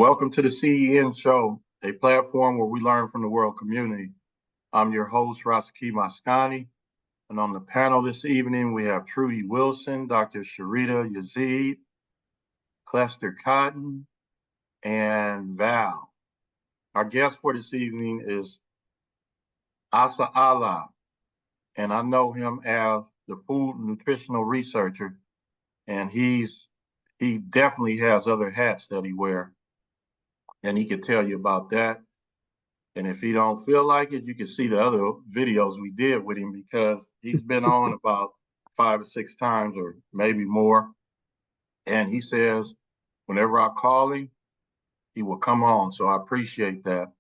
Welcome to the CEN show, a platform where we learn from the world community. I'm your host, Rasaki Maskani, and on the panel this evening, we have Trudy Wilson, Dr. Sharita Yazid, Clester Cotton, and Val. Our guest for this evening is Ahla, and I know him as the food and nutritional researcher, and he definitely has other hats that he wears, and he can tell you about that. And if he don't feel like it, you can see the other videos we did with him because he's been on about 5 or 6 times or maybe more. And he says, whenever I call him, he will come on. So I appreciate that.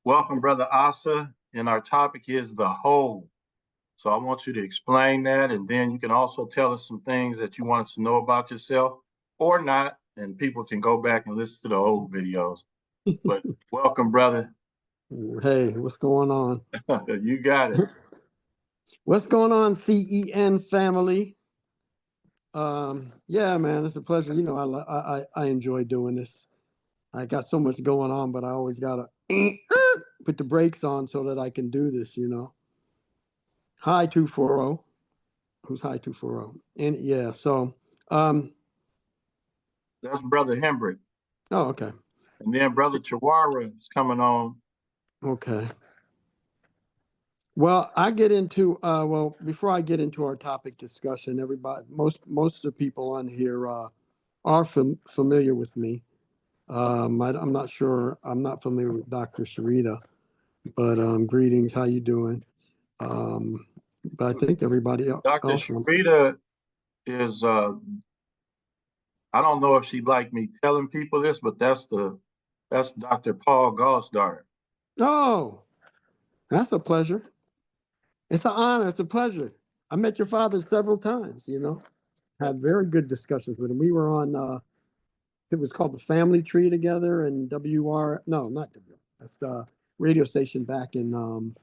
Welcome, Brother Ahsa. And our topic is the whole. So I want you to explain that. And then you can also tell us some things that you want us to know about yourself or not. And people can go back and listen to the old videos. But welcome, brother. Hey, what's going on? You got it. What's going on, CEN family? Yeah, man, it's a pleasure. You know, I enjoy doing this. I got so much going on, but I always gotta put the brakes on so that I can do this. You know. Hi 240. Who's hi 240? And yeah, so that's Brother Hembrick. Oh, okay. And then Brother Chawara is coming on. Okay. Well, I get into before I get into our topic discussion, everybody, most of the people on here are familiar with me. I'm not sure. I'm not familiar with Dr. Sharita, but greetings. How you doing? But I think everybody else. Dr. Sharita is. I don't know if she'd like me telling people this, but that's Dr. Paul Gall's daughter. Oh, that's a pleasure. It's an honor. It's a pleasure. I met your father several times. You know, had very good discussions with him. We were on. It was called the Family Tree together, and WR. No, not WR. That's the radio station back in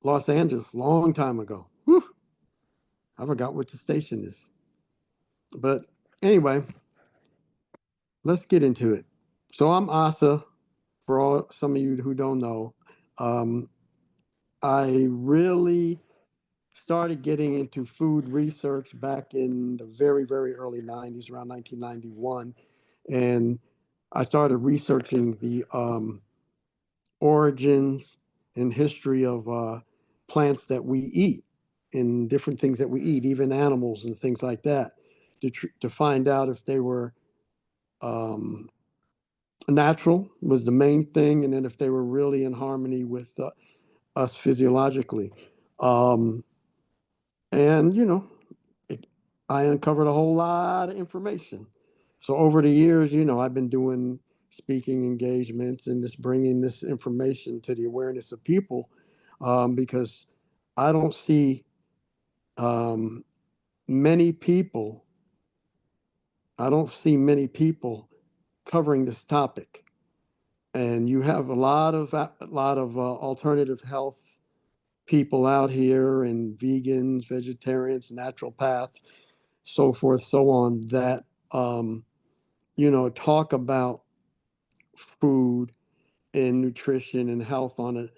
Los Angeles, long time ago. Whew. I forgot what the station is. But anyway, let's get into it. So I'm Ahsa. For some of you who don't know, I really started getting into food research back in the very, very early 90s, around 1991. And I started researching the origins and history of plants that we eat and different things that we eat, even animals and things like that, to find out if they were natural was the main thing, and then if they were really in harmony with us physiologically. And, you know, I uncovered a whole lot of information. So over the years, you know, I've been doing speaking engagements and just bringing this information to the awareness of people because I don't see many people. I don't see many people covering this topic. And you have a lot of alternative health people out here, and vegans, vegetarians, naturopaths, so forth, so on, that you know, talk about food and nutrition and health on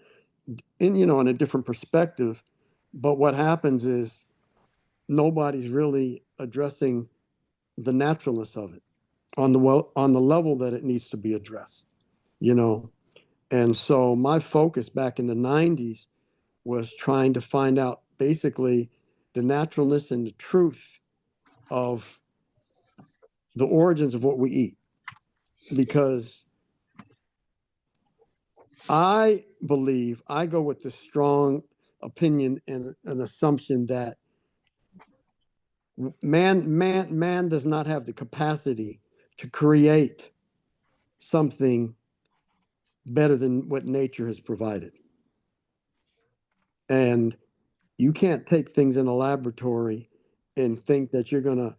a different perspective. But what happens is nobody's really addressing the naturalness of it on the level that it needs to be addressed, you know. And so my focus back in the 90s was trying to find out basically the naturalness and the truth of the origins of what we eat. Because I believe, I go with the strong opinion and an assumption that man does not have the capacity to create something better than what nature has provided. And you can't take things in a laboratory and think that you're going to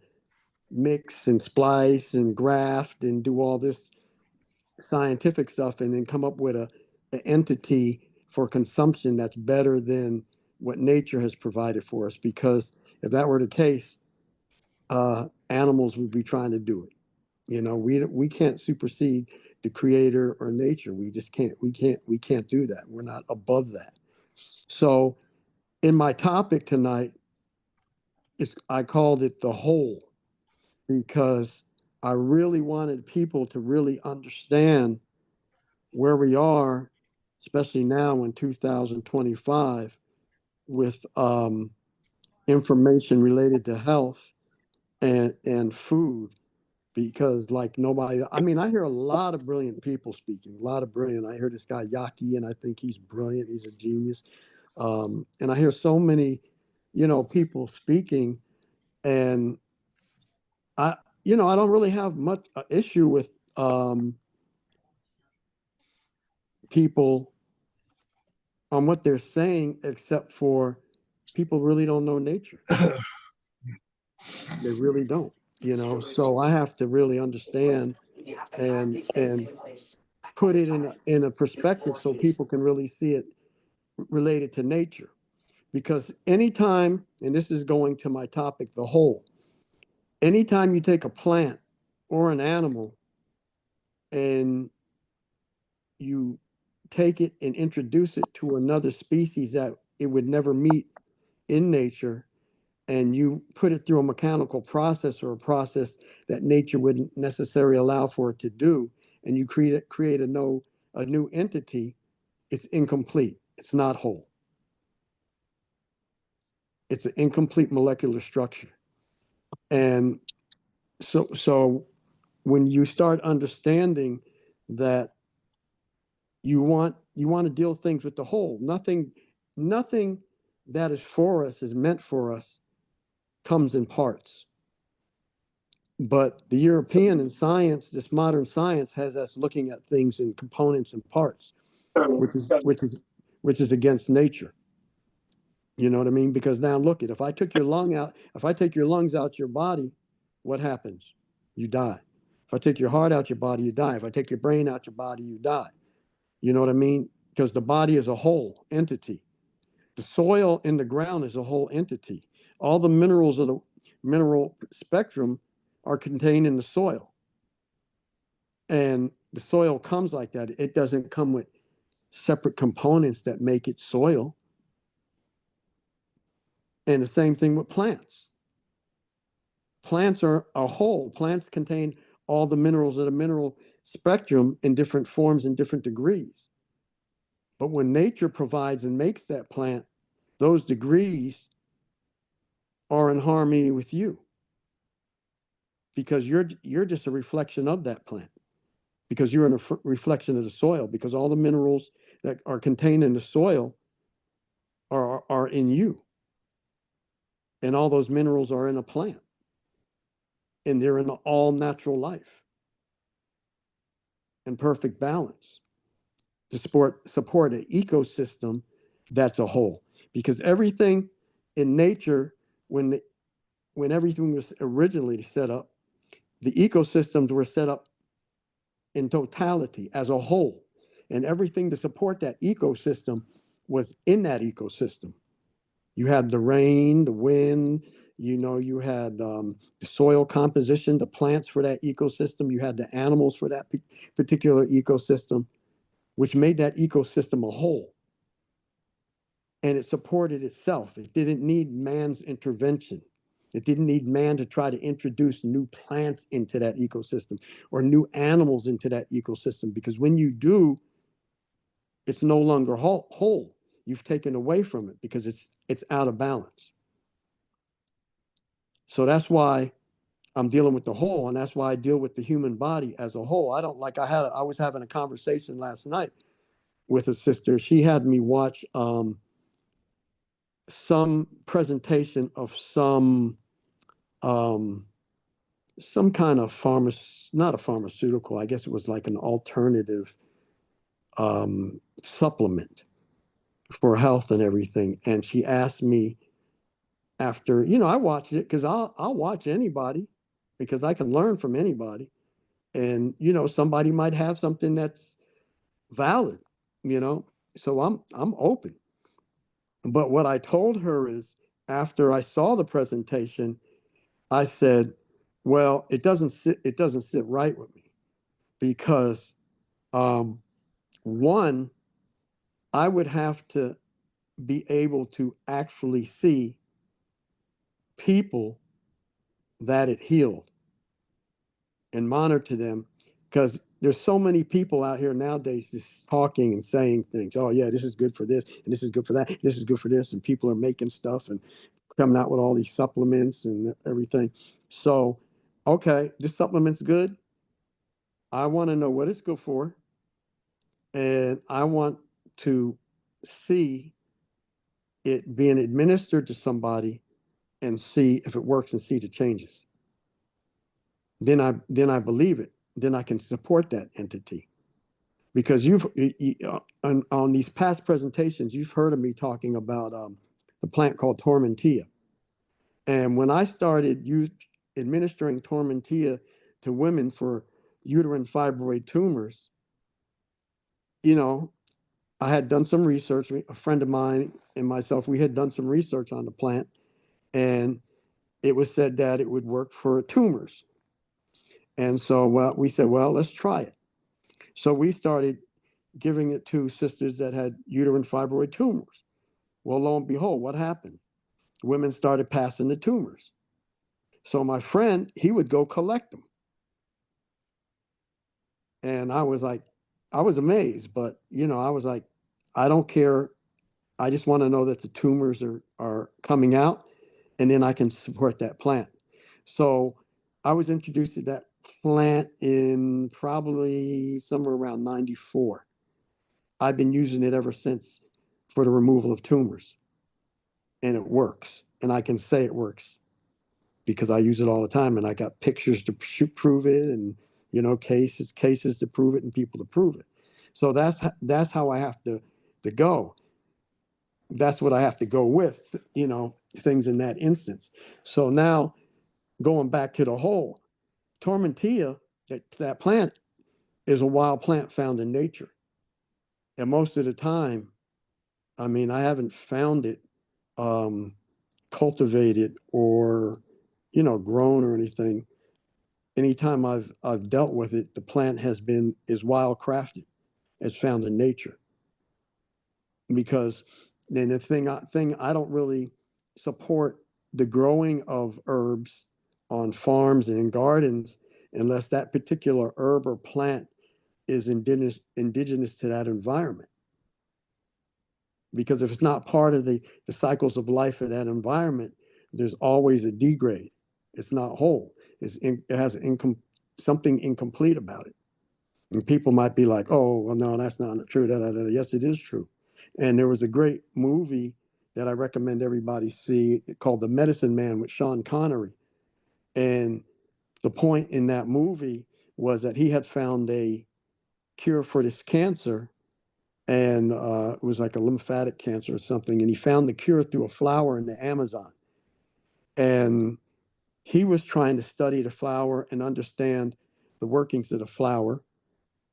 mix and splice and graft and do all this scientific stuff and then come up with an entity for consumption that's better than what nature has provided for us. Because if that were the case, animals would be trying to do it. We can't supersede the creator or nature. We just can't. We can't do that. We're not above that. So, in my topic tonight, I called it the whole because I really wanted people to really understand where we are, especially now in 2025, with information related to health and food. Because like nobody, I mean, I hear a lot of brilliant people speaking, a lot of brilliant. I hear this guy Yaki, and I think he's brilliant. He's a genius. And I hear so many, people speaking, and I don't really have much issue with people on what they're saying, except for people really don't know nature. They really don't, So I have to really understand and put it in a perspective so people can really see it related to nature. Because anytime, and this is going to my topic, the whole, anytime you take a plant or an animal and you take it and introduce it to another species that it would never meet in nature, and you put it through a mechanical process or a process that nature wouldn't necessarily allow for it to do, and you create a new entity, it's incomplete. It's not whole. It's an incomplete molecular structure. And so when you start understanding that you want to deal things with the whole, nothing that is for us is meant for us comes in parts. But the European and science, this modern science, has us looking at things in components and parts, which is against nature. You know what I mean? Because now look at, if I took your lung out, if I take your lungs out your body, what happens? You die. If I take your heart out your body, you die. If I take your brain out your body, you die. You know what I mean? Because the body is a whole entity. The soil in the ground is a whole entity. All the minerals of the mineral spectrum are contained in the soil. And the soil comes like that. It doesn't come with separate components that make it soil. And the same thing with plants. Plants are a whole. Plants contain all the minerals of the mineral spectrum in different forms and different degrees. But when nature provides and makes that plant, those degrees are in harmony with you, because you're just a reflection of that plant, because you're a reflection of the soil, because all the minerals that are contained in the soil are in you, and all those minerals are in a plant, and they're in all natural life in perfect balance to support an ecosystem that's a whole. Because everything in nature, when everything was originally set up, the ecosystems were set up in totality as a whole, and everything to support that ecosystem was in that ecosystem. You had the rain, the wind, you had the soil composition, the plants for that ecosystem, you had the animals for that particular ecosystem, which made that ecosystem a whole. And it supported itself. It didn't need man's intervention. It didn't need man to try to introduce new plants into that ecosystem or new animals into that ecosystem, because when you do, it's no longer whole. You've taken away from it because it's out of balance. So that's why I'm dealing with the whole, and that's why I deal with the human body as a whole. I don't like I was having a conversation last night with a sister. She had me watch some presentation of um, some kind of not a pharmaceutical. I guess it was like an alternative supplement for health and everything. And she asked me after, I watched it because I'll watch anybody because I can learn from anybody. And, somebody might have something that's valid, you know, so I'm open. But what I told her is, after I saw the presentation, I said, Well, it doesn't sit right with me because one, I would have to be able to actually see people that it healed and monitor them, because there's so many people out here nowadays just talking and saying things. Oh yeah, this is good for this, and this is good for that. This is good for this, and people are making stuff and coming out with all these supplements and everything. So, okay, this supplement's good. I want to know what it's good for, and I want to see it being administered to somebody and see if it works and see the changes. Then I believe it. Then I can support that entity. Because on these past presentations, you've heard of me talking about the plant called tormentilla. And when I started administering tormentilla to women for uterine fibroid tumors, you know, I had done some research. A friend of mine and myself, we had done some research on the plant, and it was said that it would work for tumors. And so, well, we said, well, let's try it. So we started giving it to sisters that had uterine fibroid tumors. Well, lo and behold, what happened? Women started passing the tumors. So my friend, he would go collect them. And I was like, I was amazed, but I was like, I don't care. I just want to know that the tumors are coming out, and then I can support that plant. So I was introduced to that plant in probably somewhere around 94. I've been using it ever since for the removal of tumors, and it works. And I can say it works because I use it all the time, and I got pictures to prove it, and cases to prove it, and people to prove it. So that's how I have to go. That's what I have to go with, things in that instance. So now going back to the whole tormentilla, that plant is a wild plant found in nature, and most of the time, I mean, I haven't found it um, cultivated or grown or anything. Anytime I've dealt with it, the plant is wild crafted. It's found in nature. Because then the thing I don't really support the growing of herbs on farms and in gardens unless that particular herb or plant is indigenous to that environment. Because if it's not part of the cycles of life of that environment, there's always a degrade. It's not whole. It has something incomplete about it. And people might be like, oh, well, no, that's not true. Da, da, da. Yes, it is true. And there was a great movie that I recommend everybody see called The Medicine Man with Sean Connery. And the point in that movie was that he had found a cure for this cancer, and it was like a lymphatic cancer or something. And he found the cure through a flower in the Amazon. And he was trying to study the flower and understand the workings of the flower,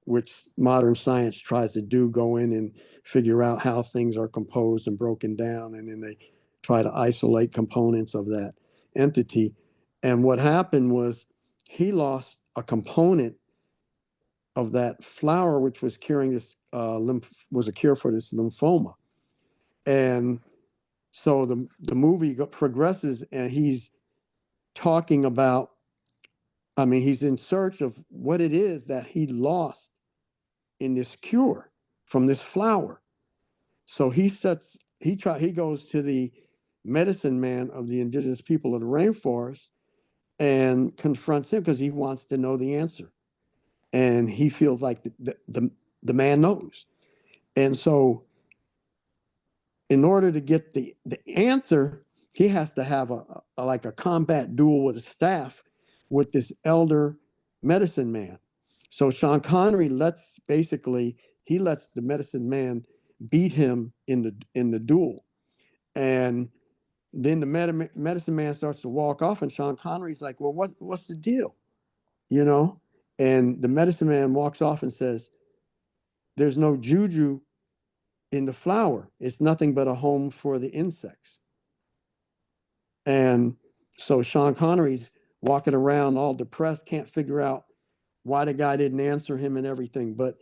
which modern science tries to do, go in and figure out how things are composed and broken down. And then they try to isolate components of that entity. And what happened was he lost a component of that flower, which was curing this was a cure for this lymphoma. And so the movie progresses, and he's talking about, I mean, he's in search of what it is that he lost in this cure from this flower. So he goes to the medicine man of the indigenous people of the rainforest and confronts him because he wants to know the answer. And he feels like the man knows. And so in order to get the answer, he has to have like a combat duel with a staff with this elder medicine man. So Sean Connery lets the medicine man beat him in the duel, and then the medicine man starts to walk off, and Sean Connery's like, "Well, what's the deal?" You know, and the medicine man walks off and says, "There's no juju in the flower. It's nothing but a home for the insects." And so Sean Connery's walking around all depressed, can't figure out why the guy didn't answer him and everything. But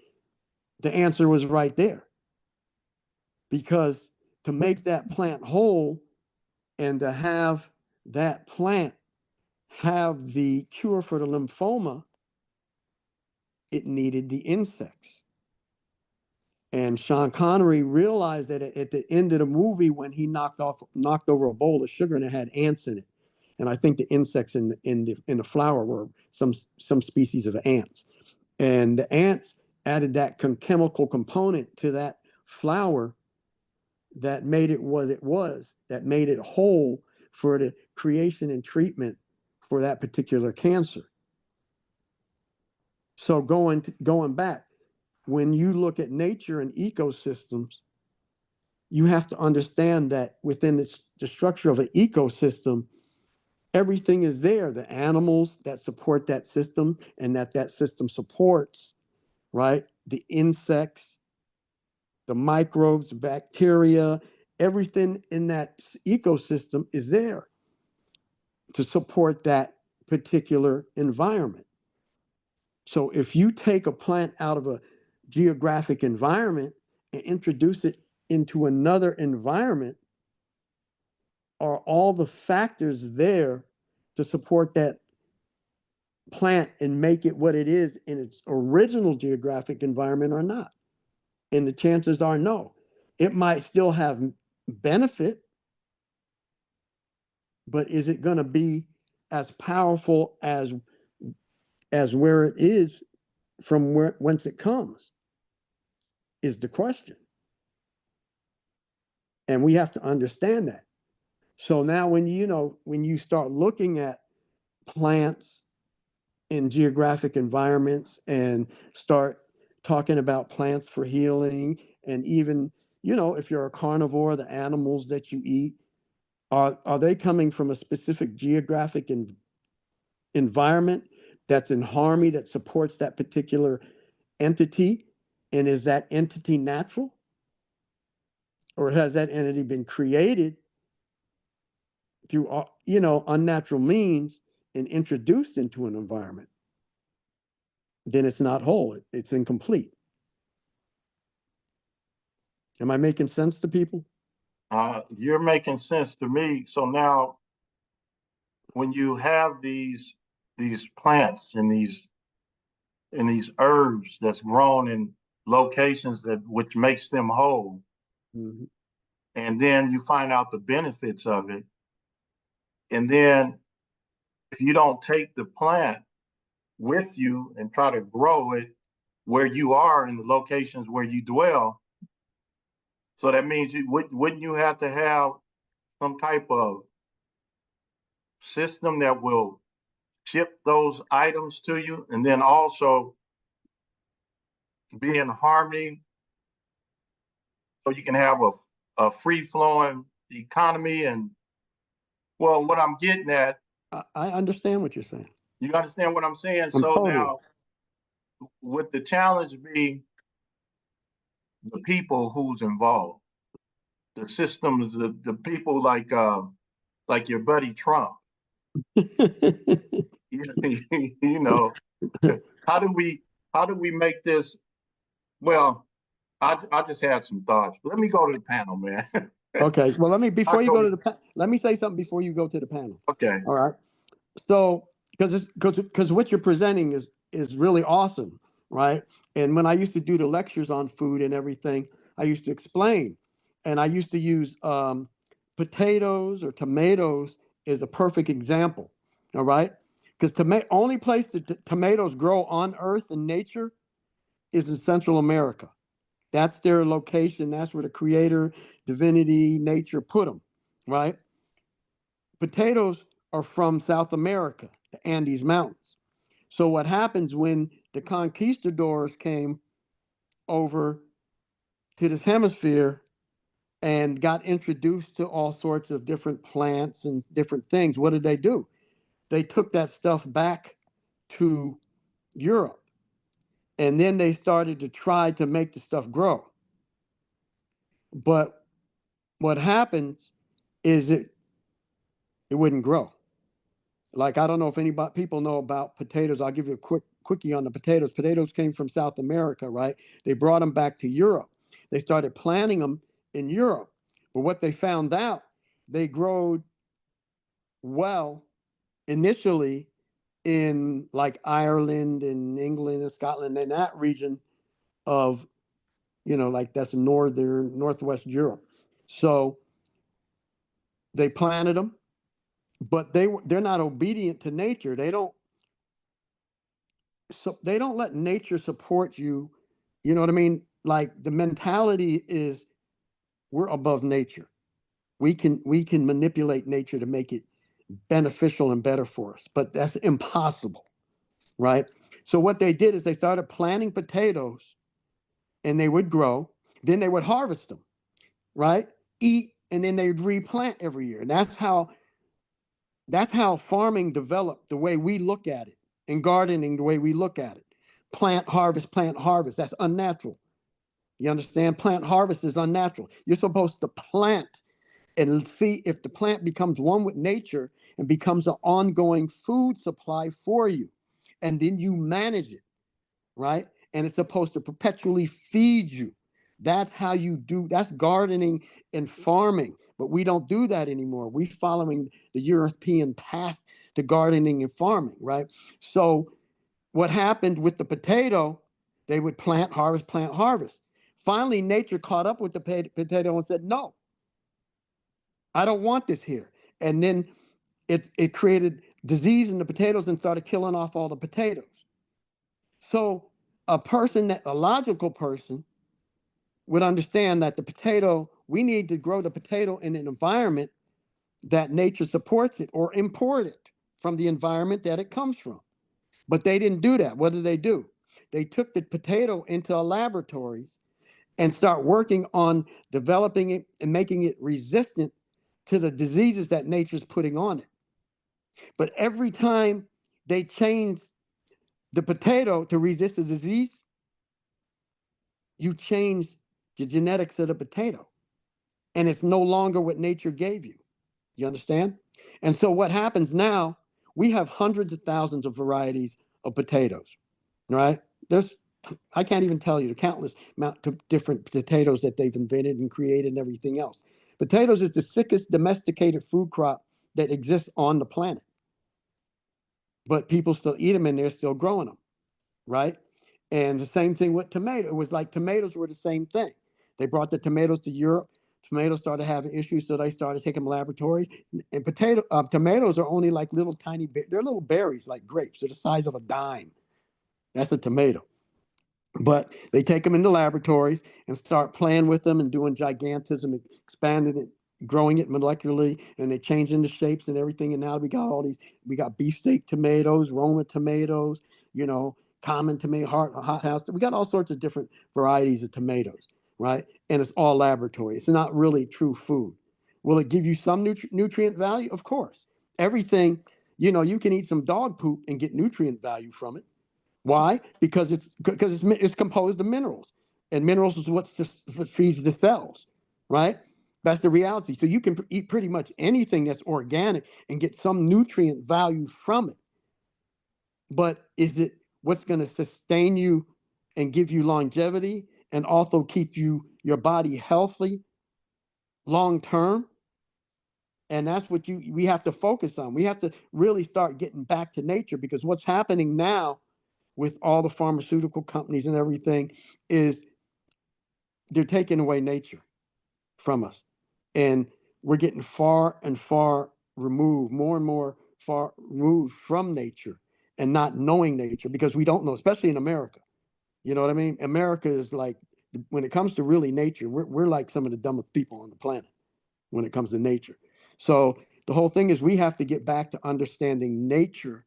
the answer was right there, because to make that plant whole and to have that plant have the cure for the lymphoma, it needed the insects. And Sean Connery realized that at the end of the movie, when he knocked over a bowl of sugar and it had ants in it, and I think the insects in the flour were some species of ants, and the ants added that chemical component to that flour that made it what it was, that made it whole for the creation and treatment for that particular cancer. So going back, when you look at nature and ecosystems, you have to understand that within the structure of an ecosystem, everything is there. The animals that support that system and that system supports, right? The insects, the microbes, bacteria, everything in that ecosystem is there to support that particular environment. So if you take a plant out of a geographic environment and introduce it into another environment, are all the factors there to support that plant and make it what it is in its original geographic environment or not? And the chances are no. It might still have benefit, but is it going to be as powerful as where it is from whence it comes is the question. And we have to understand that. So now when you start looking at plants in geographic environments and start talking about plants for healing, and even, if you're a carnivore, the animals that you eat, are they coming from a specific geographic environment that's in harmony, that supports that particular entity? And is that entity natural? Or has that entity been created through, unnatural means and introduced into an environment? Then it's not whole. It's incomplete. Am I making sense to people? You're making sense to me. So now, when you have these plants and these herbs that's grown in locations which makes them whole, Mhm. and then you find out the benefits of it, and then if you don't take the plant with you and try to grow it where you are in the locations where you dwell, so that means wouldn't you have to have some type of system that will ship those items to you, and then also be in harmony so you can have a free flowing economy? And well, what I'm getting at, I understand what you're saying. you understand what I'm saying? I'm So totally. now, would the challenge be the people who's involved, the systems, the people like your buddy Trump? You know, how do we make this? Well, I just had some thoughts. Let me go to the panel, man. Okay. Well, I before you go go to to let me say something before you go to the panel. Okay. All right. So, because what you're presenting is really awesome, right? And when I used to do the lectures on food and everything, I used to explain, and I used to use potatoes or tomatoes is a perfect example. All right, because only place that tomatoes grow on Earth in nature is in Central America. That's their location. That's where the Creator, divinity, nature put them, right? Potatoes are from South America, the Andes Mountains. So what happens when the conquistadors came over to this hemisphere and got introduced to all sorts of different plants and different things? What did they do? They took that stuff back to Europe, and then they started to try to make the stuff grow. But what happens is it wouldn't grow. Like, I don't know if anybody people know about potatoes. I'll give you a quickie on the potatoes. Potatoes came from South America, right? They brought them back to Europe. They started planting them in Europe. But what they found out, they growed well initially in like Ireland and England and Scotland and that region of, like that's northwest Europe. So they planted them, but they're not obedient to nature. They don't let nature support you. You know what I mean? Like the mentality is we're above nature. We can manipulate nature to make it beneficial and better for us, but that's impossible, right? So what they did is they started planting potatoes and they would grow, then they would harvest them, right? Eat, and then they'd replant every year. And that's how farming developed the way we look at it, and gardening the way we look at it. Plant, harvest, plant, harvest. That's unnatural. You understand? Plant harvest is unnatural. You're supposed to plant and see if the plant becomes one with nature and becomes an ongoing food supply for you. And then you manage it, right? And it's supposed to perpetually feed you. That's how you do, that's gardening and farming. But we don't do that anymore. We're following the European path to gardening and farming, right? So what happened with the potato, they would plant, harvest, plant, harvest. Finally, nature caught up with the potato and said, no, I don't want this here. And then it created disease in the potatoes and started killing off all the potatoes. So a logical person would understand that we need to grow the potato in an environment that nature supports it, or import it from the environment that it comes from. But they didn't do that. What did they do? They took the potato into laboratories and start working on developing it and making it resistant to the diseases that nature's putting on it. But every time they change the potato to resist the disease, you change the genetics of the potato, and it's no longer what nature gave you. You understand? And so what happens now, we have hundreds of thousands of varieties of potatoes, right? I can't even tell you the countless amount of different potatoes that they've invented and created and everything else. Potatoes is the sickest domesticated food crop that exists on the planet, but people still eat them and they're still growing them, right? And the same thing with tomato. It was like tomatoes were the same thing. They brought the tomatoes to Europe. Tomatoes started having issues, so they started taking them to laboratories. And tomatoes are only like little tiny, they're little berries like grapes. They're the size of a dime. That's a tomato. But they take them into laboratories and start playing with them and doing gigantism, expanding it, growing it molecularly, and they change into shapes and everything. And now we got beefsteak tomatoes, Roma tomatoes, common tomato, hot house. We got all sorts of different varieties of tomatoes, right? And it's all laboratory. It's not really true food. Will it give you some nutrient value? Of course. Everything, you can eat some dog poop and get nutrient value from it. Why? Because it's composed of minerals, and minerals is what feeds the cells, right? That's the reality. So you can eat pretty much anything that's organic and get some nutrient value from it. But is it what's going to sustain you and give you longevity and also keep your body healthy long term? And that's what we have to focus on. We have to really start getting back to nature, because what's happening now with all the pharmaceutical companies and everything is they're taking away nature from us. And we're getting far and far removed, more and more far removed from nature, and not knowing nature, because we don't know, especially in America. You know what I mean? America is like, when it comes to really nature, we're like some of the dumbest people on the planet when it comes to nature. So the whole thing is we have to get back to understanding nature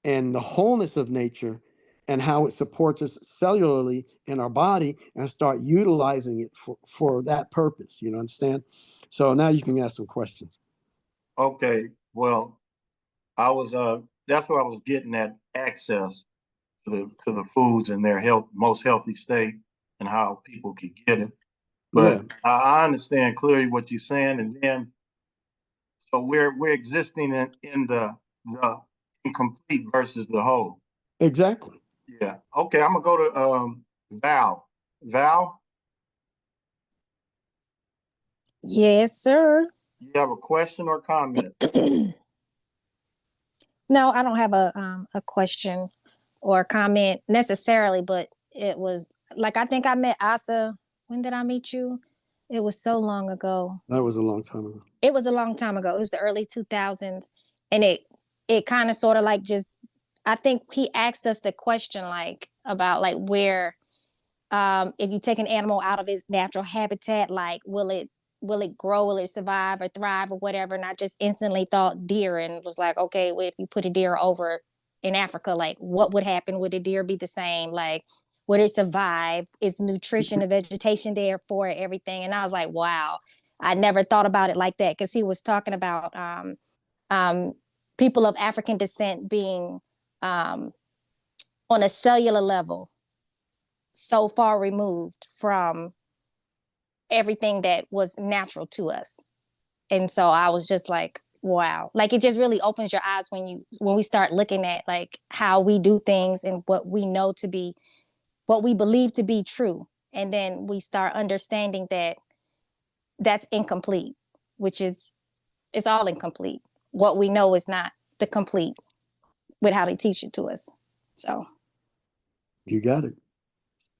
and the wholeness of nature and how it supports us cellularly in our body, and start utilizing it for that purpose. You understand? So now you can ask some questions. Okay, well, I was that's what I was getting at, access to the foods in their most healthy state, and how people could get it. Yeah. But I understand clearly what you're saying, and then so we're existing in the the incomplete versus the whole. Exactly. Yeah. Okay, I'm gonna go to Val. Val, Yes, sir. you have a question or comment? No, I don't have a question or comment necessarily, but it was like I think I met Asa. When did I meet you? It was so long ago. That was a long time ago. It was a long time ago. It was the early 2000s, and it kind of sort of like just I think he asked us the question like about like where if you take an animal out of its natural habitat, like will it grow, will it survive or thrive or whatever? And I just instantly thought deer and was like, okay, well, if you put a deer over in Africa, like what would happen? Would the deer be the same? Like, would it survive? Is nutrition and vegetation there for it, everything? And I was like, wow, I never thought about it like that because he was talking about um, people of African descent being um, on a cellular level so far removed from everything that was natural to us. And so I was just like, wow. Like it just really opens your eyes when we start looking at like how we do things and what we know to be what we believe to be true. And then we start understanding that that's incomplete, which is it's all incomplete. What we know is not the complete with how they teach it to us. So You got it.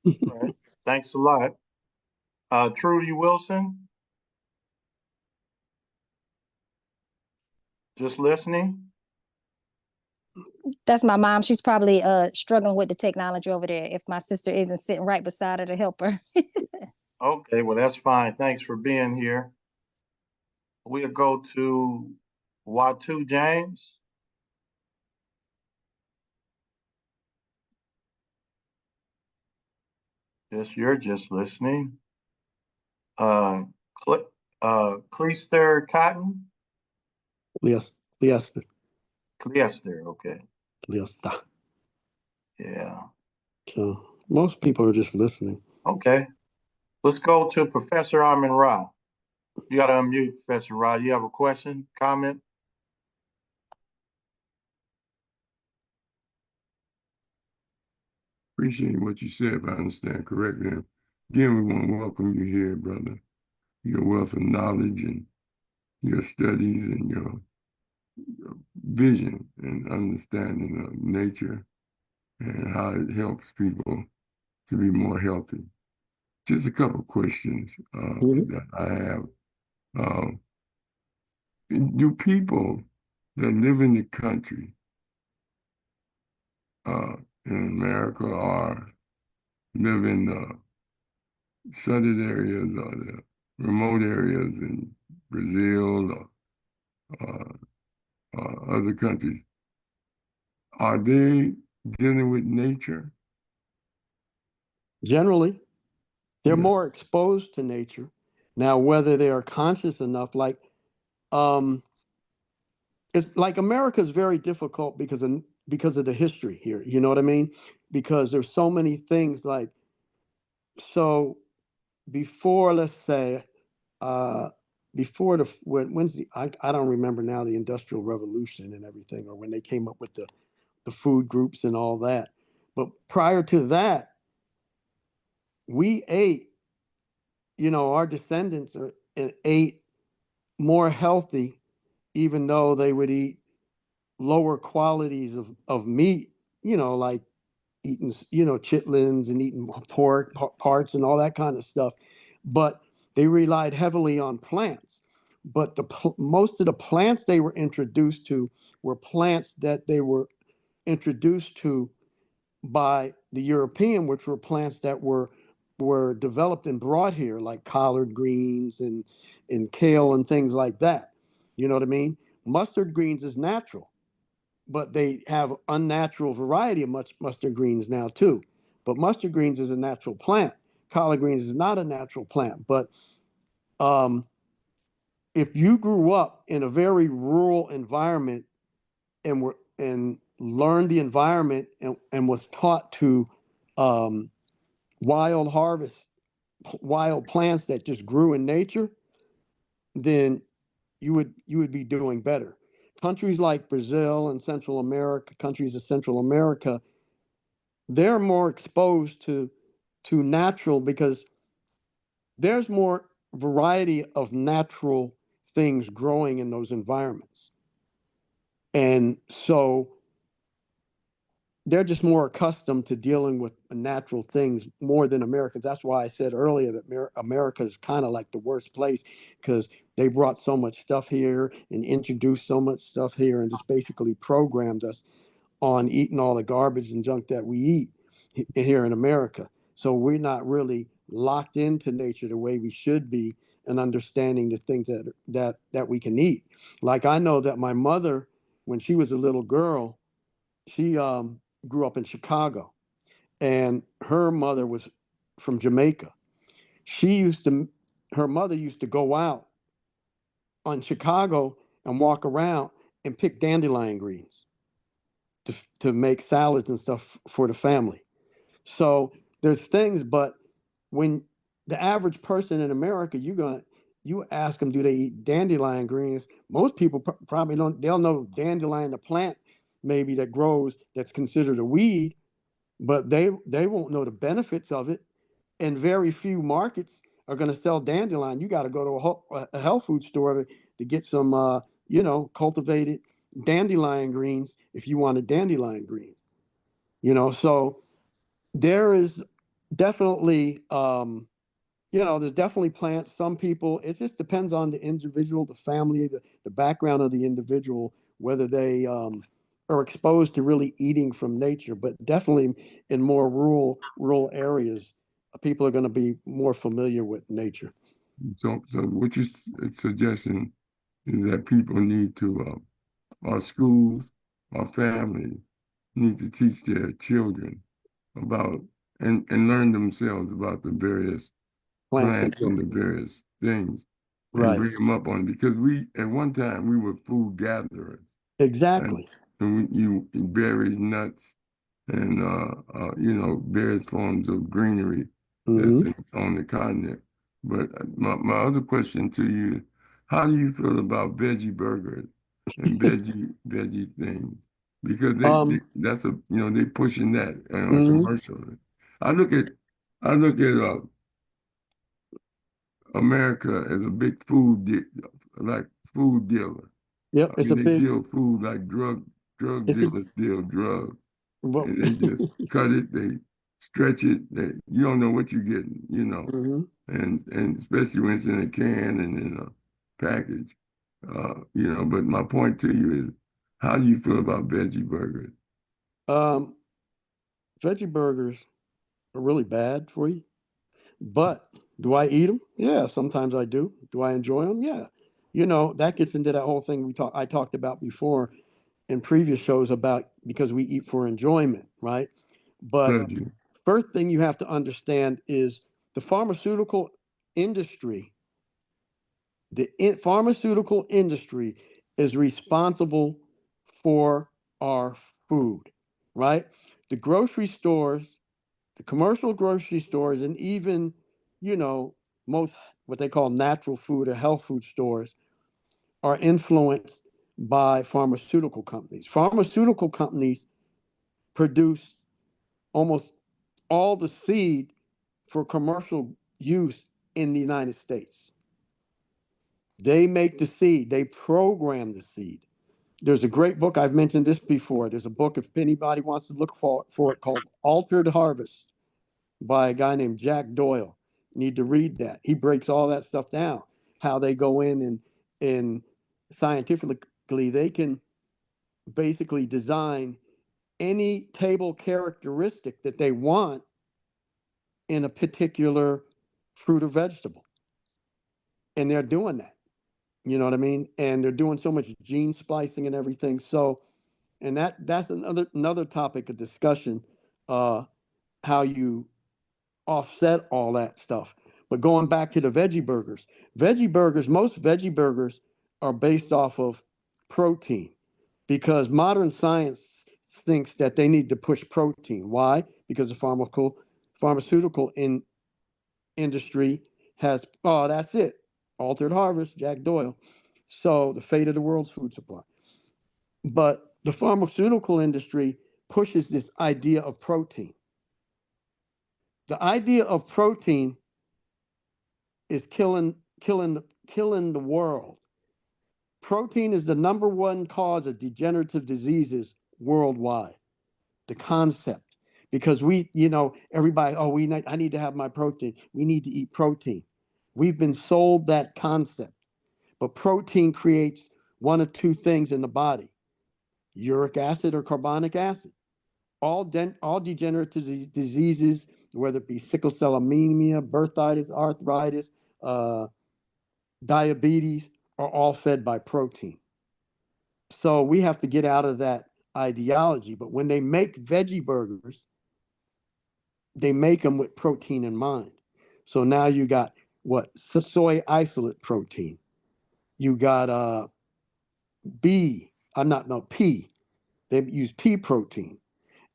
All right. Thanks a lot. Trudy Wilson, just listening. that's my mom. She's probably struggling with the technology over there if my sister isn't sitting right beside her to help her. Okay, well, that's fine. Thanks for being here. We'll go to Watu James. Yes, you're just listening. Uh, Cleaster Cotton. Yes. Yes. Cleaster, okay. Yes. Yeah. So most people are just listening. Okay. Let's go to Professor Amin Ra. You got to unmute, Professor Ra. You have a question, comment? Appreciate what you said, if I understand correctly. Again, we want to welcome you here, brother. Your wealth of knowledge and your studies and your vision and understanding of nature and how it helps people to be more healthy. Just a couple questions that I have. Do people that live in the country in America or live in the southern areas or the remote areas in Brazil or other countries, are they dealing with nature? Generally, they're Yeah. more exposed to nature. Now, whether they are conscious enough, um, it's like America is very difficult because of the history here. You know what I mean? Because there's so many things like so before, let's say, uh, before when's I don't remember now the Industrial Revolution and everything, or when they came up with the food groups and all that. But prior to that, we ate. Our descendants ate more healthy, even though they would eat lower qualities of meat. Like eating, chitlins and eating pork parts and all that kind of stuff. But they relied heavily on plants. But most of the plants they were introduced to were plants that they were introduced to by the European, which were plants that were developed and brought here, like collard greens and kale and things like that. You know what I mean? Mustard greens is natural, but they have unnatural variety of mustard greens now too. But mustard greens is a natural plant. Collard greens is not a natural plant. But um, if you grew up in a very rural environment and learned the environment and was taught to um, wild harvest wild plants that just grew in nature, then you would be doing better. countries like Brazil and Central America, countries of Central America, they're more exposed to natural because there's more variety of natural things growing in those environments. And so they're just more accustomed to dealing with natural things more than Americans. That's why I said earlier that America is kind of like the worst place, because they brought so much stuff here and introduced so much stuff here and just basically programmed us on eating all the garbage and junk that we eat here in America. So we're not really locked into nature the way we should be and understanding the things that we can eat. Like, I know that my mother, when she was a little girl, she grew up in Chicago, and her mother was from Jamaica. Her mother used to go out on Chicago and walk around and pick dandelion greens to make salads and stuff for the family. So there's things, but when the average person in America, you ask them, do they eat dandelion greens? Most people probably don't. They'll know dandelion, the plant maybe that grows, that's considered a weed, but they won't know the benefits of it. And very few markets are going to sell dandelion. You got to go to a health food store to get some, cultivated dandelion greens if you want a dandelion green. So there is definitely, there's definitely plants. Some people, it just depends on the individual, the family, the background of the individual, whether they are exposed to really eating from nature. But definitely in more rural areas, people are going to be more familiar with nature. So what you're suggesting is that people need to, our schools, our family need to teach their children about and learn themselves about the various plants and the various things, and Right. bring them up on it, because at one time we were food gatherers. Exactly. And you berries, nuts, and various forms of greenery that's on the continent. But my other question to you: how do you feel about veggie burgers and veggie things? Because that's they pushing that commercially. I look at America as a big food dealer. Yep. I mean, they deal food like drug dealers deal drugs. And they just cut it, they stretch it. You don't know what you're getting, and especially when it's in a can and in a package, But my point to you is, how do you feel about veggie burgers? Veggie burgers are really bad for you. But do I eat them? Yeah, sometimes I do. Do I enjoy them? Yeah. That gets into that whole thing I talked about before in previous shows about because we eat for enjoyment, right? But Pleasure. first thing you have to understand is the pharmaceutical industry. The pharmaceutical industry is responsible for our food, right? The grocery stores, the commercial grocery stores, and even, most what they call natural food or health food stores are influenced by pharmaceutical companies. Pharmaceutical companies produce almost all the seed for commercial use in the United States. They make the seed, they program the seed. There's a great book, I've mentioned this before. There's a book, if anybody wants to look for it, called Altered Harvest by a guy named Jack Doyle. You need to read that. He breaks all that stuff down, how they go in and scientifically they can basically design any table characteristic that they want in a particular fruit or vegetable. And they're doing that. You know what I mean? And they're doing so much gene splicing and everything. So, and that's another topic of discussion, how you offset all that stuff. But going back to the most veggie burgers are based off of protein because modern science thinks that they need to push protein. Why? Because the pharmaceutical industry has, that's it. Altered Harvest, Jack Doyle. So the fate of the world's food supply. But the pharmaceutical industry pushes this idea of protein. The idea of protein is killing the world. Protein is the #1 cause of degenerative diseases worldwide. The concept, because everybody, I need to have my protein. We need to eat protein. We've been sold that concept, but protein creates one of two things in the body: uric acid or carbonic acid. All degenerative diseases, whether it be sickle cell anemia, bursitis, arthritis, diabetes, are all fed by protein. So we have to get out of that ideology. But when they make veggie burgers, they make them with protein in mind. So now you got soy isolate protein. You got P. They use pea protein.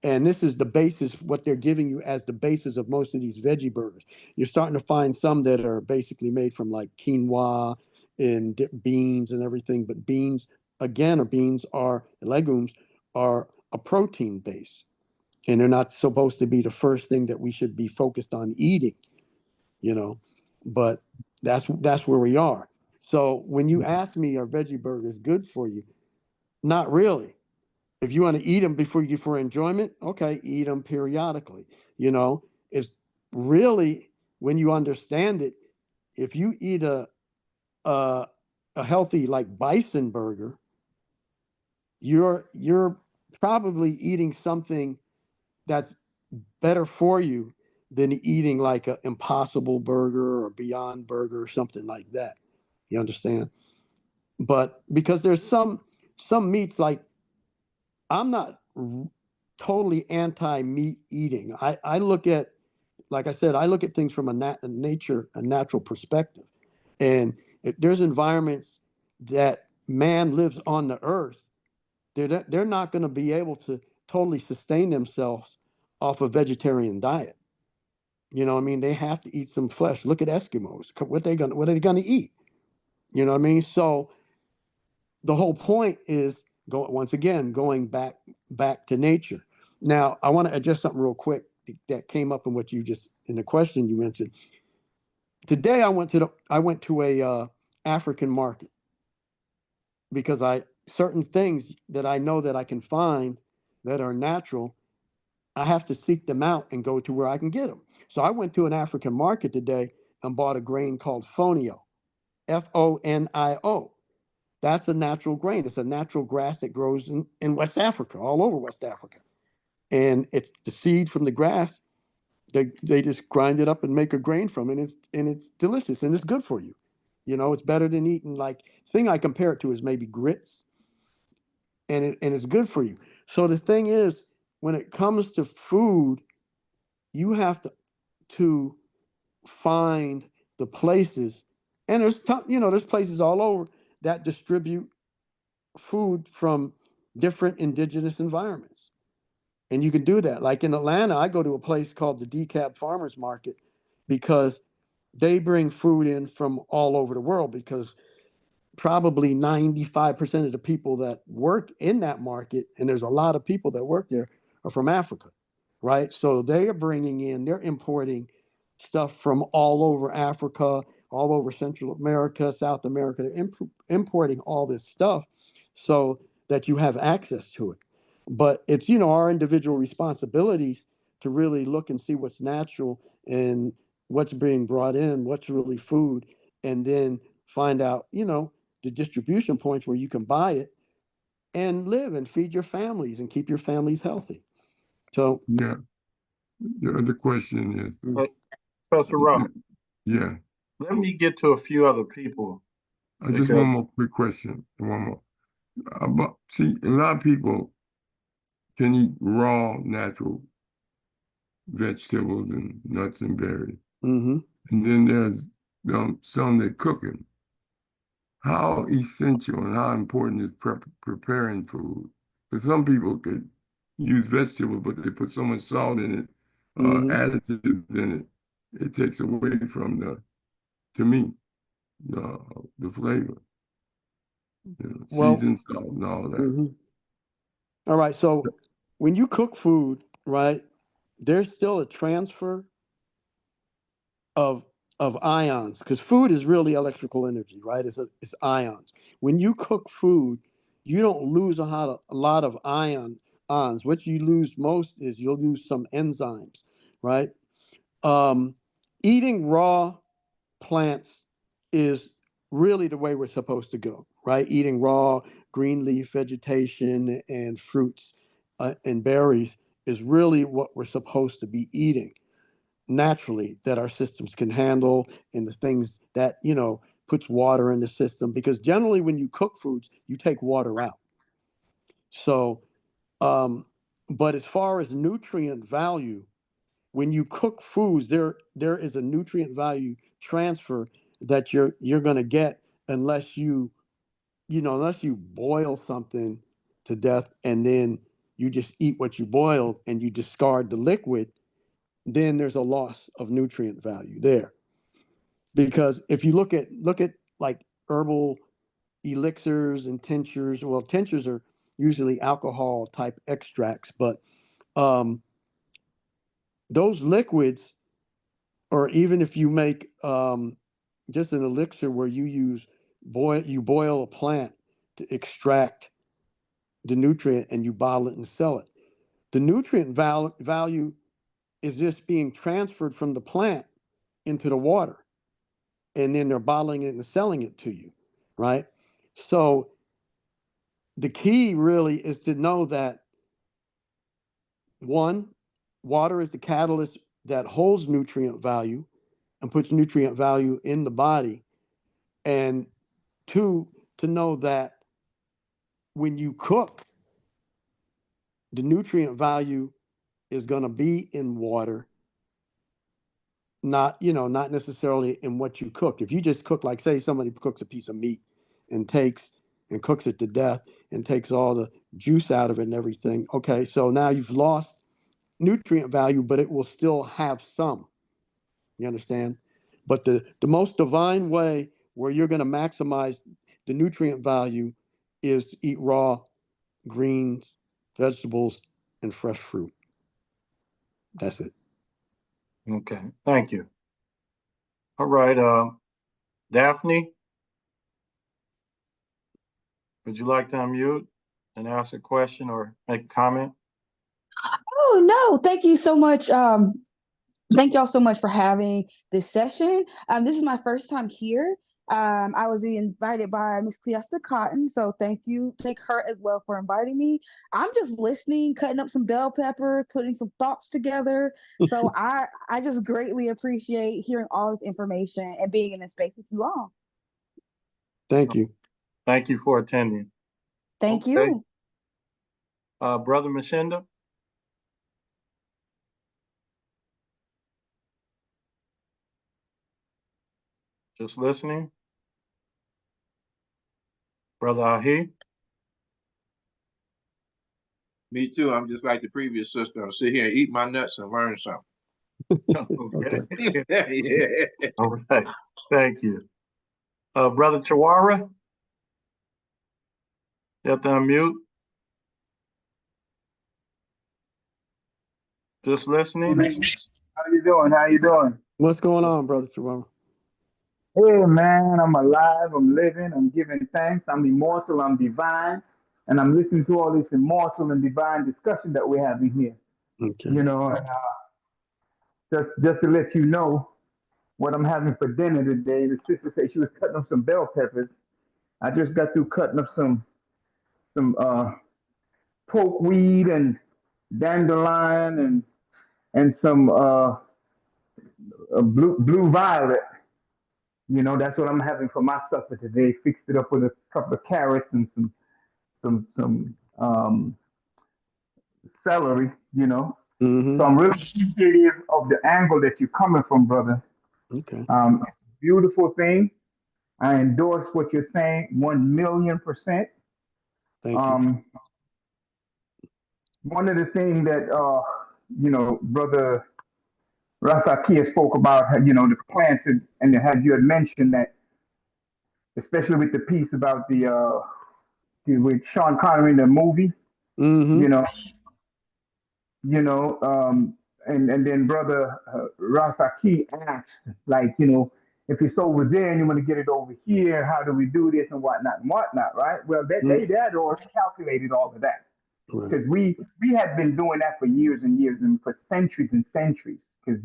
And this is the basis, what they're giving you as the basis of most of these veggie burgers. You're starting to find some that are basically made from like quinoa and beans and everything. But beans are legumes are a protein base. And they're not supposed to be the first thing that we should be focused on eating, but that's where we are. So when you ask me, are veggie burgers good for you? Not really. If you want to eat them for enjoyment, okay, eat them periodically. It's really, when you understand it, if you eat a healthy like bison burger, you're probably eating something that's better for you than eating like an Impossible Burger or Beyond Burger or something like that. You understand? But because there's some meats, like, I'm not totally anti-meat eating. I look at, like I said, I look at things from a natural perspective. And if there's environments that man lives on the earth, they're not going to be able to totally sustain themselves off a vegetarian diet. You know what I mean? They have to eat some flesh. Look at Eskimos. What are they gonna eat? You know what I mean? So the whole point is going back to nature. Now, I want to address something real quick that came up in the question you mentioned. Today I went to a African market because certain things that I know that I can find that are natural, I have to seek them out and go to where I can get them. So I went to an African market today and bought a grain called fonio, FONIO. That's a natural grain. It's a natural grass that grows in West Africa, all over West Africa. And it's the seed from the grass. They just grind it up and make a grain from it. And it's delicious and it's good for you. It's better than eating, like, thing I compare it to is maybe grits. And it's good for you. So the thing is, when it comes to food, you have to find the places, and there's places all over that distribute food from different indigenous environments, and you can do that. Like in Atlanta, I go to a place called the DeKalb Farmers Market because they bring food in from all over the world, because probably 95% of the people that work in that market, and there's a lot of people that work there, are from Africa, right? So they're importing stuff from all over Africa, all over Central America, South America. They're importing all this stuff so that you have access to it. But it's, our individual responsibilities to really look and see what's natural and what's being brought in, what's really food, and then find out, the distribution points where you can buy it and live and feed your families and keep your families healthy. So Yeah. The other question is, Professor Rob, yeah, let me get to a few other people. just one more quick question. One more. See, a lot of people can eat raw, natural vegetables and nuts and berries. Mm-hmm. And then there's some that cooking. How essential and how important is preparing food? Because some people could use vegetables, but they put so much salt in it, additives in it, it takes away from to me, the flavor. Seasoned salt and all that. Mm-hmm. All right. So when you cook food, right, there's still a transfer of ions, because food is really electrical energy, right? It's ions. When you cook food, you don't lose a lot of ions. What you lose most is you'll lose some enzymes, right? Eating raw plants is really the way we're supposed to go, right? Eating raw green leaf vegetation and fruits and berries is really what we're supposed to be eating naturally, that our systems can handle, and the things that, puts water in the system, because generally when you cook foods, you take water out. So, but as far as nutrient value, when you cook foods, there is a nutrient value transfer that you're going to get, unless unless you boil something to death and then you just eat what you boiled and you discard the liquid, then there's a loss of nutrient value there. Because if you look at like herbal elixirs and tinctures, well, tinctures are usually alcohol type extracts, but those liquids, or even if you make just an elixir where you boil a plant to extract the nutrient and you bottle it and sell it, the nutrient value is just being transferred from the plant into the water, and then they're bottling it and selling it to you, right? So the key really is to know that, one, water is the catalyst that holds nutrient value and puts nutrient value in the body. And two, to know that when you cook, the nutrient value is going to be in water, not necessarily in what you cook. If you just cook, like say somebody cooks a piece of meat and cooks it to death and takes all the juice out of it and everything, okay, so now you've lost nutrient value, but it will still have some. You understand? But the most divine way where you're going to maximize the nutrient value is to eat raw greens, vegetables, and fresh fruit. That's it. Okay, thank you. All right, Daphne, would you like to unmute and ask a question or make a comment? Oh, no, thank you so much. Thank y'all so much for having this session. This is my first time here. I was invited by Miss Cleasta Cotton, so thank her as well for inviting me. I'm just listening, cutting up some bell pepper, putting some thoughts together. So I just greatly appreciate hearing all this information and being in this space with you all. Thank you. Thank you for attending. Thank Okay. you. Brother Mashinda? Just listening. Brother Ahi? Me too. I'm just like the previous sister. I'll sit here and eat my nuts and learn something. Okay. Yeah. All right. Thank you. Brother Chawara? You have to unmute. Just listening. How you doing? How you doing? What's going on, Brother Chihuahua? Hey man, I'm alive, I'm living, I'm giving thanks, I'm immortal, I'm divine, and I'm listening to all this immortal and divine discussion that we're having here. Okay. You know, and, just to let you know what I'm having for dinner today. The sister said she was cutting up some bell peppers. I just got through cutting up some pokeweed and dandelion and some blue violet. You know, that's what I'm having for my supper today. Fixed it up with a couple of carrots and some celery. You know, Mm-hmm. so I'm really appreciative of the angle that you're coming from, brother. Okay. It's a beautiful thing. I endorse what you're saying 1,000,000%. Thank you. One of the things that brother Rasakia spoke about, the plants, and had you had mentioned that, especially with the piece about with Sean Connery in the movie, You know, and then brother Rasaki asked, like, if it's over there and you want to get it over here, how do we do this and whatnot, right? Well, they had already calculated all of that Right. because we had been doing that for years and years and for centuries and centuries because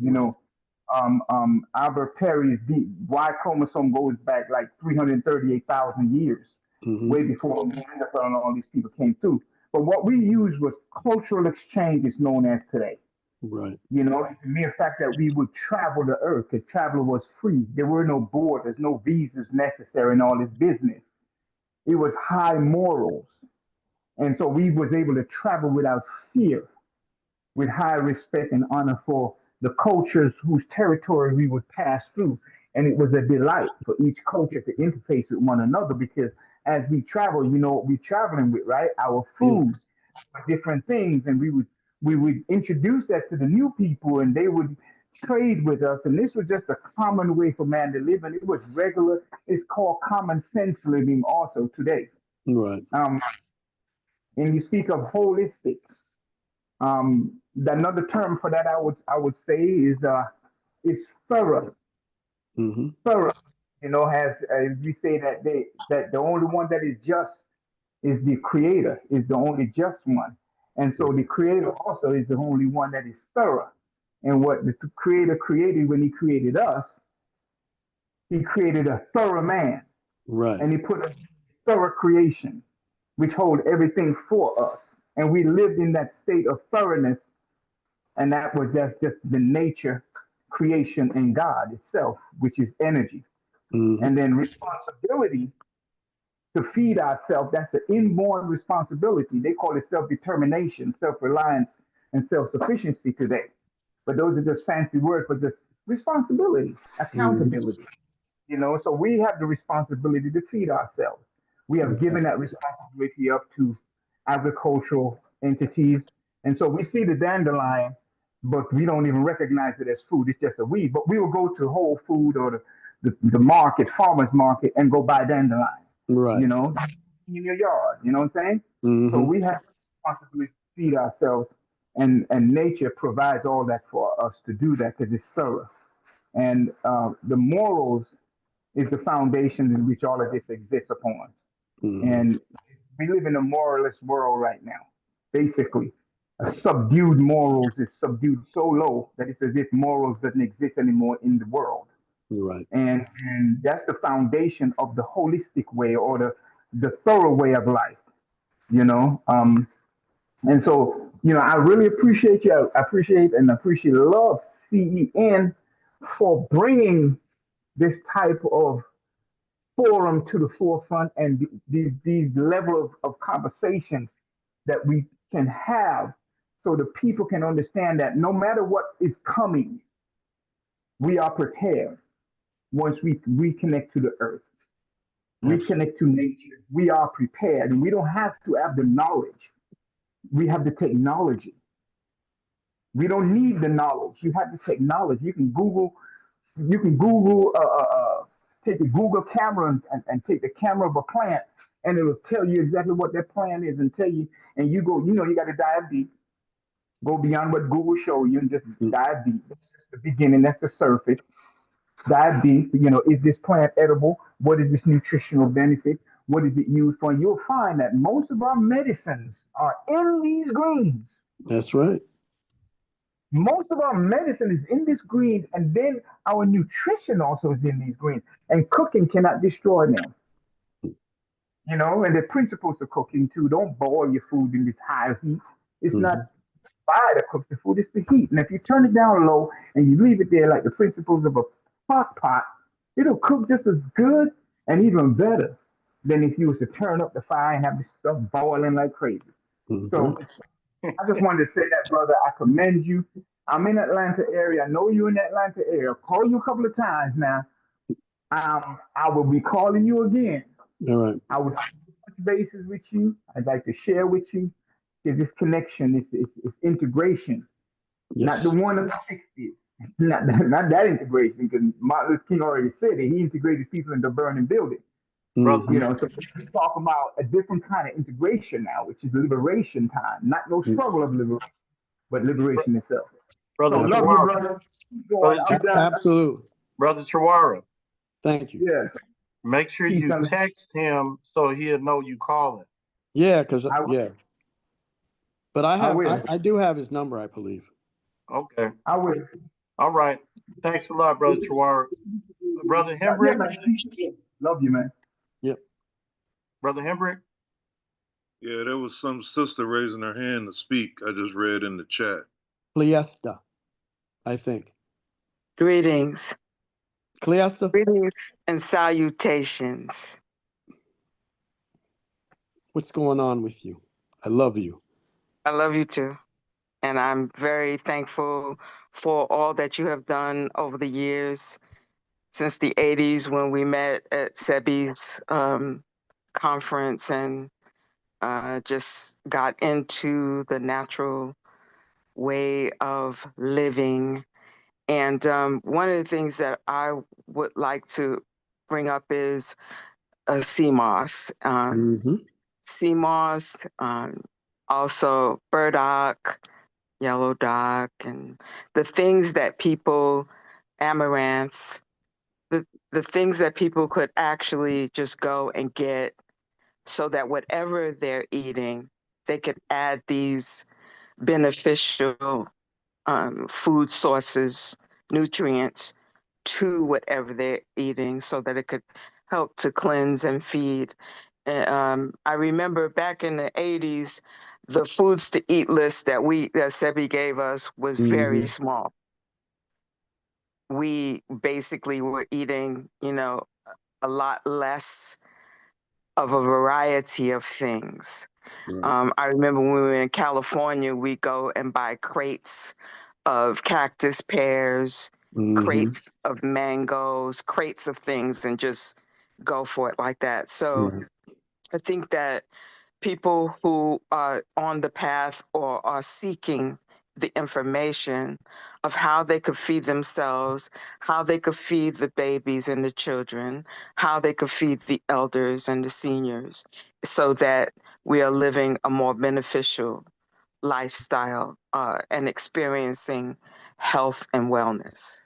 Albert Perry's Y chromosome goes back like 338,000 years, Mm-hmm. way before Neanderthal and all these people came through. But what we used was cultural exchange, is known as today. Right. The mere fact that we would travel the earth, because travel was free. There were no borders, no visas necessary, and all this business. It was high morals, and so we was able to travel without fear, with high respect and honor for the cultures whose territory we would pass through. And it was a delight for each culture to interface with one another because as we travel, you know what we're traveling with, right? Our Yeah. food, different things, and we would introduce that to the new people, and they would trade with us. And this was just a common way for man to live, and it was regular. It's called common sense living also today. Right. Um, and you speak of holistic. Another term for that I would say is thorough. Mm-hmm. Thorough, has we say that the only one that is just is the creator, is the only just one. And so the creator also is the only one that is thorough. And what the creator created when he created us, he created a thorough man Right. and he put a thorough creation, which hold everything for us. And we lived in that state of thoroughness, and that was just the nature, creation, and God itself, which is energy. Mm-hmm. And then responsibility to feed ourselves, that's the inborn responsibility. They call it self-determination, self-reliance, and self-sufficiency today. But those are just fancy words for just responsibility, Mm-hmm. accountability. So we have the responsibility to feed ourselves. We have Right. given that responsibility up to agricultural entities. And so we see the dandelion, but we don't even recognize it as food. It's just a weed. But we will go to Whole Food or the market, farmer's market, and go buy dandelion, you Right. know, in your yard. You know what I'm saying? So Mm-hmm. we have the responsibility to feed ourselves, and nature provides all that for us to do that because it's thorough. And the morals is the foundation in which all of this exists upon. Mm-hmm. And we live in a moralist world right now. Basically, a subdued morals is subdued so low that it's as if morals doesn't exist anymore in the world. Right. And that's the foundation of the holistic way or the thorough way of life. You know, and so I really appreciate you. I appreciate love CEN for bringing this type of forum to the forefront and these level of conversations that we can have so the people can understand that no matter what is coming, we are prepared once we reconnect to the earth, Absolutely. reconnect to nature. We are prepared and we don't have to have the knowledge. We have the technology. We don't need the knowledge. You have the technology. You can Google, take a Google camera and take the camera of a plant, and it will tell you exactly what that plant is and tell you. And you go, you got to dive deep, go beyond what Google show you, and just dive deep. That's just the beginning. That's the surface. Dive deep. Is this plant edible? What is this nutritional benefit? What is it used for? And you'll find that most of our medicines are in these greens. That's right. Most of our medicine is in these greens, and then our nutrition also is in these greens. And cooking cannot destroy them. And the principles of cooking too. Don't boil your food in this high heat. It's not Mm-hmm. fire to cook the food, it's the heat. And if you turn it down low and you leave it there like the principles of a pot, it'll cook just as good and even better than if you was to turn up the fire and have this stuff boiling like crazy. Mm-hmm. So I just wanted to say that, brother. I commend you. I'm in Atlanta area. I know you're in the Atlanta area. I'll call you a couple of times now. I will be calling you again. All right. I would like to touch bases with you. I'd like to share with you. Is this connection, it's integration, not the Yes. one of the 60s. Not that integration, because Martin Luther King already said it. He integrated people into burning buildings. Brother, You know, so we talk about a different kind of integration now, which is liberation time, not no struggle of liberation, but liberation itself. So brother love you, Chawara, brother. Keep going. brother, I'm done. Absolutely. brother Chawara, Thank you. Yeah. make sure Peace you and text him so he'll know you calling. Yeah, because I, yeah. But I I have will. I do have his number, I believe. Okay. I will. All right. Thanks a lot, brother Chawara. Brother Yeah, Hembrick, man. Love you, man. Yep. brother Hembrick. Yeah, there was some sister raising her hand to speak. I just read in the chat. Cleesta, I think. Greetings. Cleesta, Greetings and salutations. what's going on with you? I love you. I love you too. And I'm very thankful for all that you have done over the years since the 80s when we met at SEBI's conference and just got into the natural way of living. And one of the things that I would like to bring up is CMOS. Mm-hmm. CMOS, also burdock, yellow dock, and the things that people, amaranth, the things that people could actually just go and get so that whatever they're eating, they could add these beneficial food sources, nutrients to whatever they're eating so that it could help to cleanse and feed. I remember back in the 80s, the foods to eat list that SEBI gave us was very small. We basically were eating, a lot less of a variety of things. Right. I remember when we were in California, we go and buy crates of cactus pears, crates of mangoes, crates of things, and just go for it like that. So Right. I think that people who are on the path or are seeking the information of how they could feed themselves, how they could feed the babies and the children, how they could feed the elders and the seniors, so that we are living a more beneficial lifestyle and experiencing health and wellness.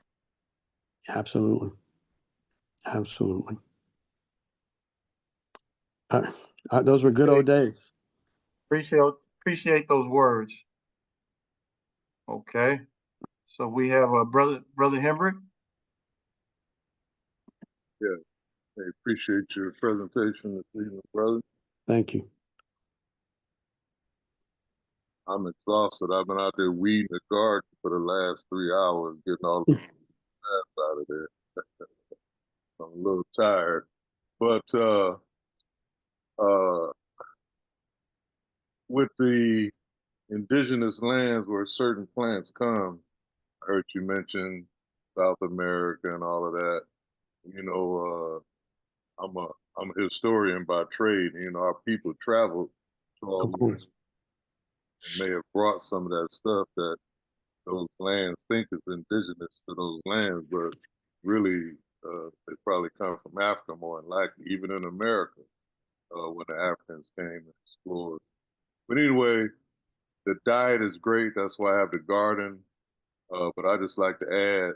Absolutely. Absolutely. Those were good old days. Appreciate those words. Okay. So we have brother Hembrick. Yeah, I appreciate your presentation this evening, brother. Thank you. I'm exhausted. I've been out there weeding the garden for the last 3 hours, getting all the grass out of there. I'm a little tired. But with the indigenous lands where certain plants come, I heard you mention South America and all of that. You know, I'm a historian by trade. You know, our people traveled to all Of these course. and may have brought some of that stuff that those lands think is indigenous to those lands, but really they probably come from Africa more than likely, even in America when the Africans came and explored. But anyway, the diet is great. That's why I have the garden. But I just like to add,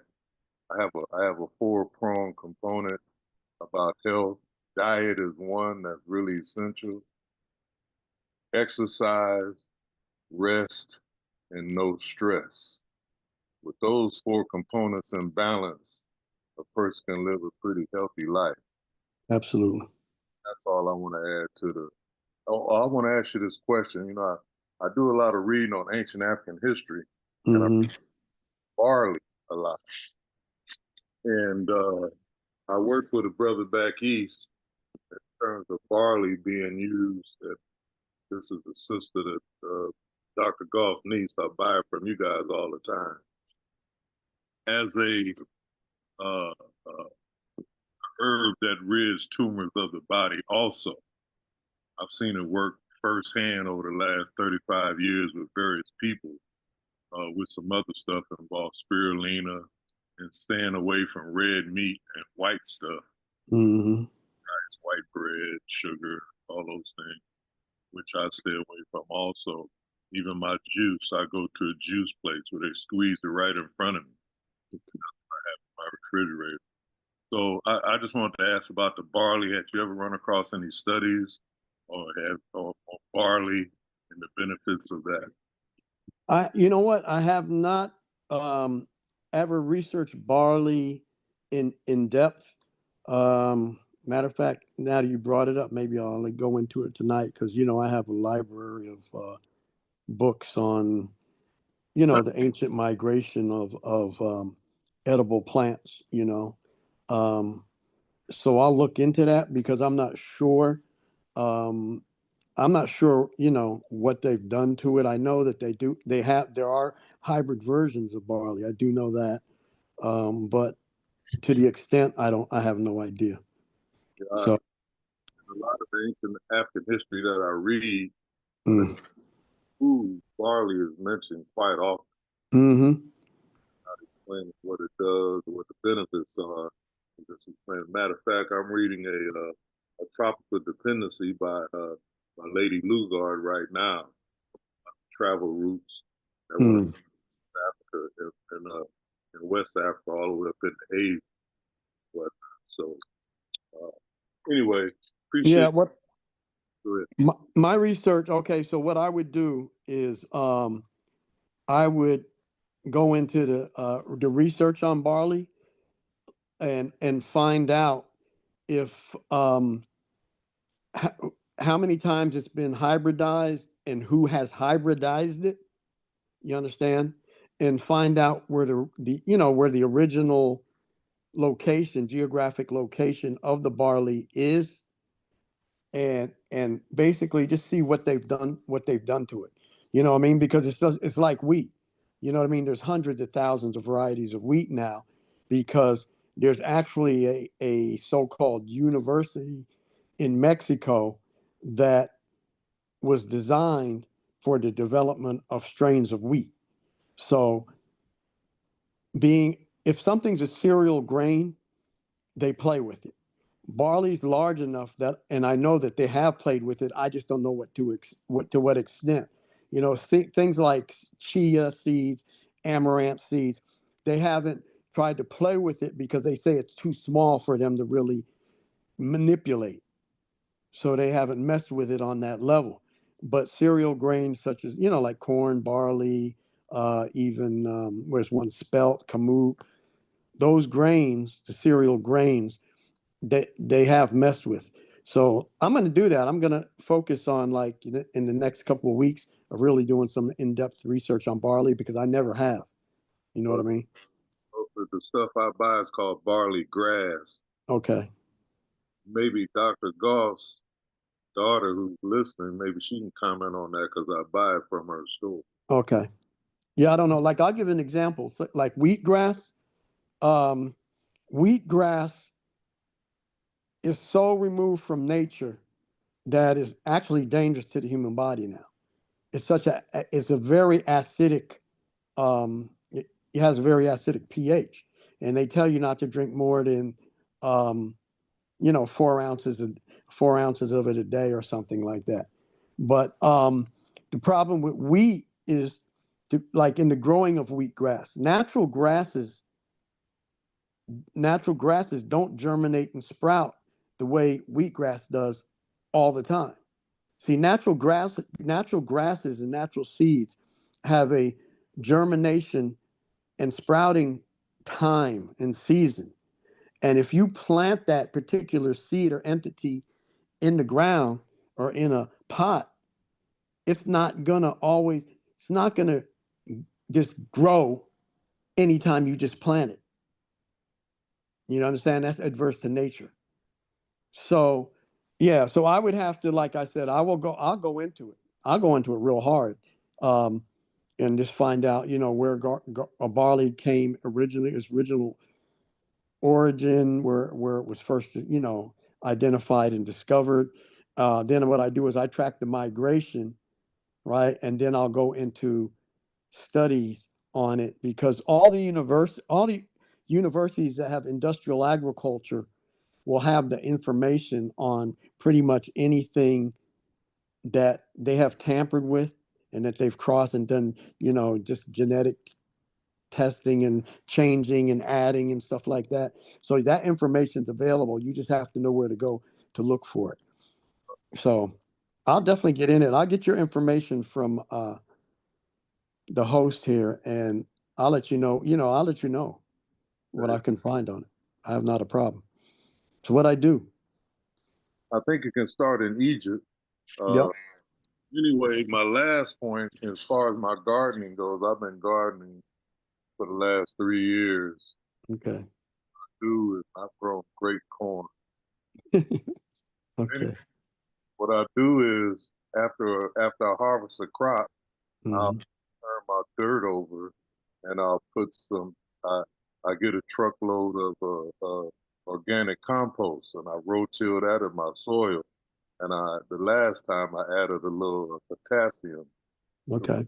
I have a 4-pronged component about health. Diet is one that's really essential. Exercise, rest, and no stress. With those 4 components in balance, a person can live a pretty healthy life. Absolutely. That's all I want to add to the. Oh, I want to ask you this question. You know, I do a lot of reading on ancient African history, and I barley a lot. And I worked with a brother back east in terms of barley being used. This is the sister that Dr. Goff niece. I buy it from you guys all the time as a uh, herb that rids tumors of the body. Also, I've seen it work firsthand over the last 35 years with various people. With some other stuff involved spirulina and staying away from red meat and white stuff. white bread, sugar, all those things, which I stay away from also. Even my juice, I go to a juice place where they squeeze it right in front of me. I have my refrigerator. So I just wanted to ask about the barley. Had you ever run across any studies or barley and the benefits of that? You know what? I have not ever researched barley in depth. Matter of fact, now that you brought it up, maybe I'll go into it tonight because I have a library of books on the ancient migration of edible plants. Um, so I'll look into that because I'm not sure. Um, I'm not sure, what they've done to it. I know that there are hybrid versions of barley. I do know that. But to the extent I have no idea. So, A lot of the ancient African history that I read, mm, food, barley is mentioned quite often. mm-hmm. Explaining what it does, what the benefits are. Just explain. Matter of fact, I'm reading a Tropical Dependency by Lady Lugard right now. Travel routes that went Mm. to Africa and West Africa all the way up into Asia. But so anyway, Yeah, appreciate what it. my research, okay, so what I would do is I would go into the research on barley and find out if how many times it's been hybridized and who has hybridized it. You understand? And find out where where the original geographic location of the barley is, and basically just see what they've done to it. You know what I mean? Because it's like wheat. You know what I mean? There's hundreds of thousands of varieties of wheat now because there's actually a so-called university in Mexico that was designed for the development of strains of wheat. So if something's a cereal grain, they play with it. Barley's large enough and I know that they have played with it. I just don't know to what extent. Things like chia seeds, amaranth seeds, they haven't tried to play with it because they say it's too small for them to really manipulate. So they haven't messed with it on that level. But cereal grains such as like corn, barley, even where's one spelt, kamut, those grains, the cereal grains, they have messed with. So I'm going to do that. I'm going to focus on in the next couple of weeks of really doing some in-depth research on barley because I never have. You know what I mean? The stuff I buy is called barley grass. Okay. Maybe Dr. Goss' daughter who's listening, maybe she can comment on that because I buy it from her store. Okay. Yeah, I don't know. Like I'll give an example. So, like wheatgrass. Wheatgrass is so removed from nature that is actually dangerous to the human body now. It's a very acidic, it has a very acidic pH, and they tell you not to drink more than 4 ounces of it a day or something like that. But the problem with wheat is like in the growing of wheatgrass, natural grasses don't germinate and sprout the way wheatgrass does all the time. See, natural grasses and natural seeds have a germination and sprouting time and season. And if you plant that particular seed or entity in the ground or in a pot, it's not gonna just grow anytime you just plant it. You understand? That's adverse to nature. So, yeah, so I would have to, like I said, I'll go into it. I'll go into it real hard, and just find out, where a barley came originally, its original origin, where it was first, identified and discovered. Then what I do is I track the migration, right, and then I'll go into studies on it because all the universities that have industrial agriculture will have the information on pretty much anything that they have tampered with and that they've crossed and done, just genetic testing and changing and adding and stuff like that. So that information's available. You just have to know where to go to look for it. So I'll definitely get in it. I'll get your information from the host here, and I'll let you know. I'll let you know what I can find on it. I have not a problem. It's what I do. I think it can start in Egypt. Yep. Anyway, my last point, as far as my gardening goes, I've been gardening for the last 3 years. Okay. I've grown great corn. Okay. What I do is after I harvest a crop, I'll turn my dirt over and I'll put I get a truckload of organic compost and I rotill that in my soil. And the last time I added a little potassium. Okay.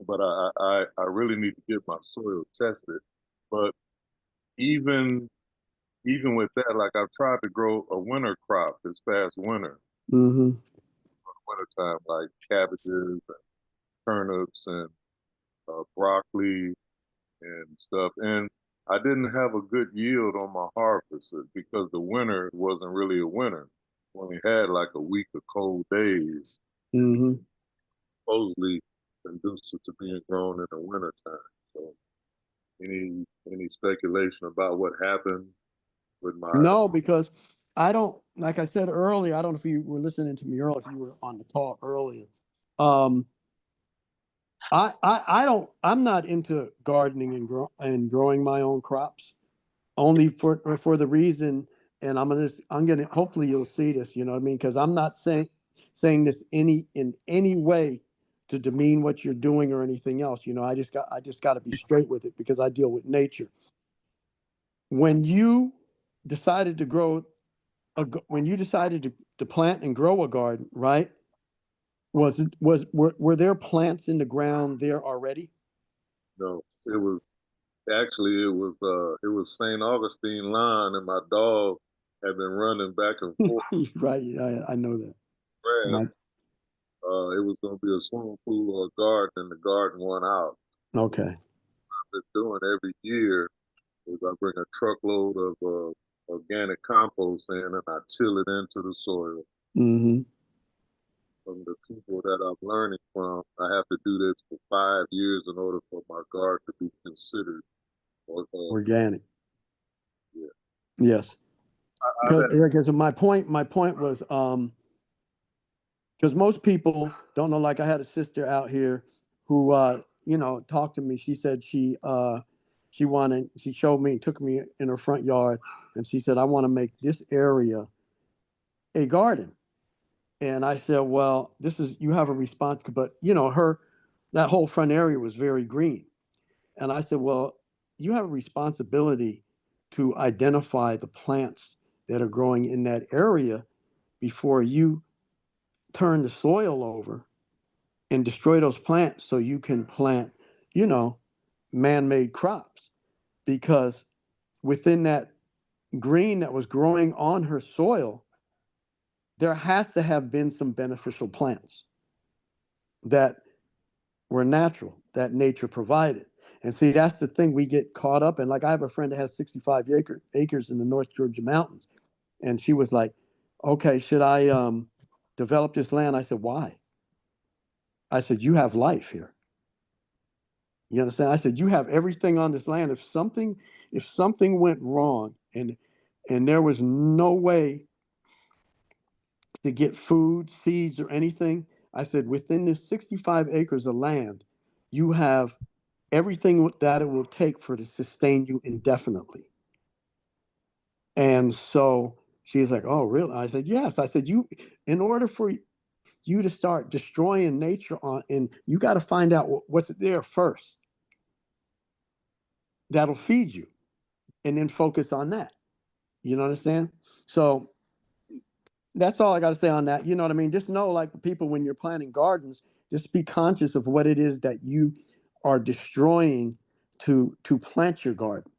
But I really need to get my soil tested. But even with that, like I've tried to grow a winter crop this past winter. Wintertime, like cabbages and turnips and broccoli and stuff. And I didn't have a good yield on my harvest because the winter wasn't really a winter. We only had like a week of cold days. Supposedly conducive to being grown in the wintertime. So any speculation about what happened with my No, because I don't, like I said earlier, I don't know if you were listening to me earlier, if you were on the call earlier. I'm not into gardening and growing my own crops, only for the reason, and I'm gonna hopefully you'll see this, you know what I mean? Because I'm not saying this in any way to demean what you're doing or anything else. I just got to be straight with it because I deal with nature. When you decided to when you decided to plant and grow a garden, right? Were there plants in the ground there already? No, it was it was St. Augustine line, and my dog had been running back and forth. Right, I know that. Grass. It was going to be a swimming pool or a garden, and the garden won out. Okay. What I've been doing every year is I bring a truckload of organic compost in, and I till it into the soil. From the people that I'm learning from, I have to do this for 5 years in order for my garden to be considered organic. Yeah. Yes. Because my point was because most people don't know. Like I had a sister out here who talked to me. She said she showed me, took me in her front yard, and she said, I want to make this area a garden. And I said, well, you have a response, but that whole front area was very green. And I said, well, you have a responsibility to identify the plants that are growing in that area before you turn the soil over and destroy those plants so you can plant, man-made crops. Because within that green that was growing on her soil, there has to have been some beneficial plants that were natural, that nature provided. And see, that's the thing we get caught up in. Like I have a friend that has 65 acres in the North Georgia mountains. And she was like, okay, should I develop this land? I said, why? I said, you have life here. You understand? I said, you have everything on this land. If something went wrong and there was no way to get food, seeds, or anything, I said, within this 65 acres of land, you have everything that it will take for it to sustain you indefinitely. And so she's like, oh, really? I said, yes. I said, in order for you to start destroying nature and you got to find out what's there first. That'll feed you and then focus on that. You understand? So that's all I got to say on that. You know what I mean? Just know, like people, when you're planting gardens, just be conscious of what it is that you are destroying to plant your garden.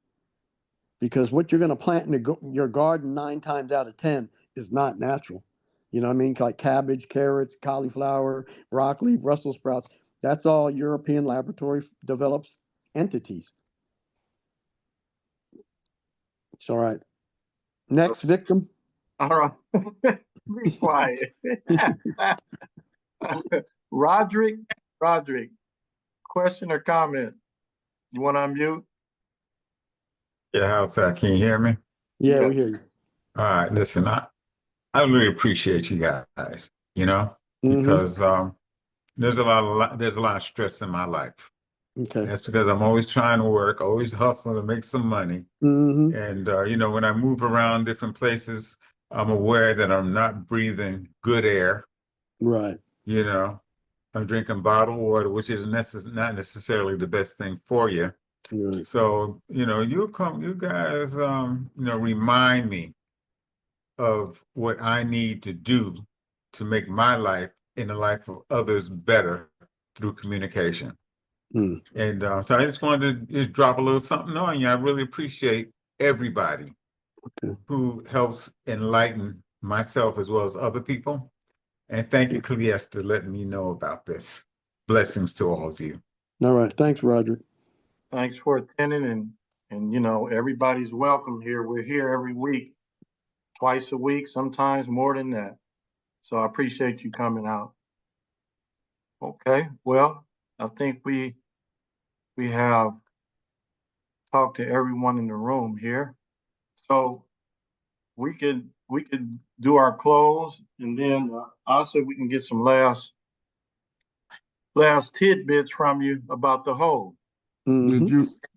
because what you're going to plant in your garden 9 times out of 10 is not natural. You know what I mean? Like cabbage, carrots, cauliflower, broccoli, Brussels sprouts. That's all European laboratory developed entities. It's all right. Next victim. All right. Be quiet. Roderick, question or comment? You want to unmute? Yeah, how's that? Can you hear me? Yeah, Yes. we hear you. All right, listen, I really appreciate you guys, because there's a lot of stress in my life. Okay. That's because I'm always trying to work, always hustling to make some money. And when I move around different places, I'm aware that I'm not breathing good air. Right. I'm drinking bottled water, which is not necessarily the best thing for you. Right. So, you guys, remind me of what I need to do to make my life and the life of others better through communication. And so I just wanted to just drop a little something on you. I really appreciate everybody who helps enlighten myself as well as other people. And thank you, Cleas, for letting me know about this. Blessings to all of you. All right. Thanks, Roderick. Thanks for attending, and everybody's welcome here. We're here every week, twice a week, sometimes more than that. So I appreciate you coming out. Okay, well, I think we have talked to everyone in the room here. So we could do our close, and then also we can get some last tidbits from you about the whole. Did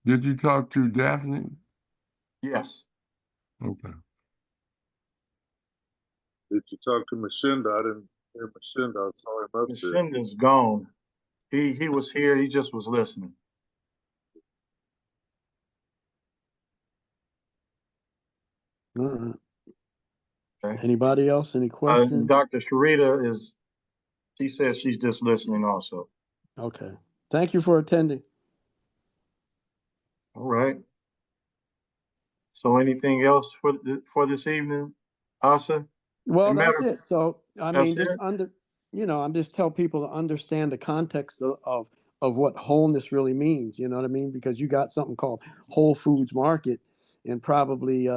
you talk to Daphne? Yes. Okay. Did you talk to Mashinda? I didn't hear Mashinda. I saw him up there. Mashinda's gone. He was here. He just was listening. All right. Okay. Anybody else? Any questions? Dr. Sharita she says she's just listening also. Okay. Thank you for attending. All right. So anything else for this evening, Ahsa? Well, that's it. So I mean, That's just I'm just tell people to understand the context of what wholeness really means. You know what I mean? Because you got something called Whole Foods Market, and probably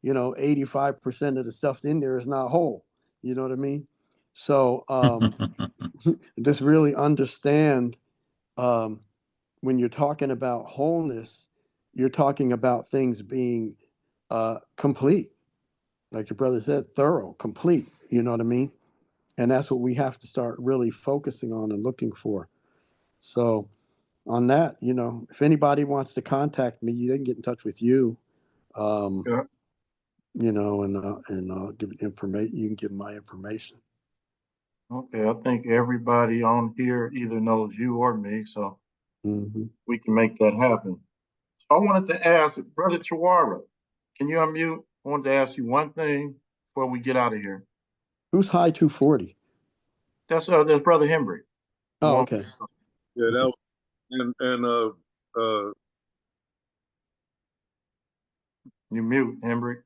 85% of the stuff in there is not whole. You know what I mean? So just really understand when you're talking about wholeness, you're talking about things being complete. Like your brother said, thorough, complete. You know what I mean? And that's what we have to start really focusing on and looking for. So on that, if anybody wants to contact me, they can get in touch with you. Yeah. And I'll give information. You can give my information. Okay, I think everybody on here either knows you or me, so we can make that happen. So I wanted to ask Brother Chiwara, can you unmute? I wanted to ask you one thing before we get out of here. Who's High 240? That's Brother Hembry. Oh, okay. Yeah, that was, You mute, Hembry.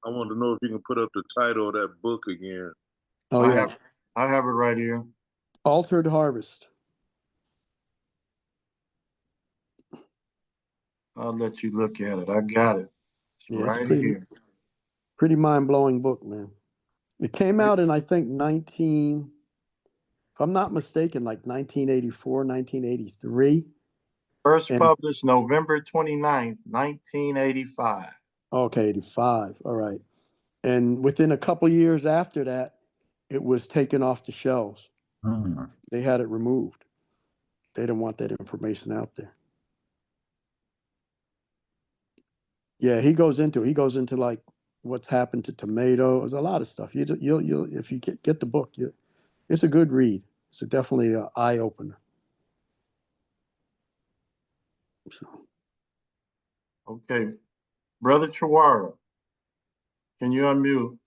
I want to know if you can put up the title of that book again. Oh, yeah. I have it right here. Altered Harvest. I'll let you look at it. I got it. It's right here. Pretty mind-blowing book, man. It came out in, I think, if I'm not mistaken, like 1984, 1983. First published November 29th, 1985. Okay, 85. All right. And within a couple years after that, it was taken off the shelves. They had it removed. They didn't want that information out there. Yeah, he goes into like what's happened to tomatoes, a lot of stuff. You'll if you get the book, it's a good read. It's definitely an eye opener. So. Okay, Brother Chiwara, can you unmute?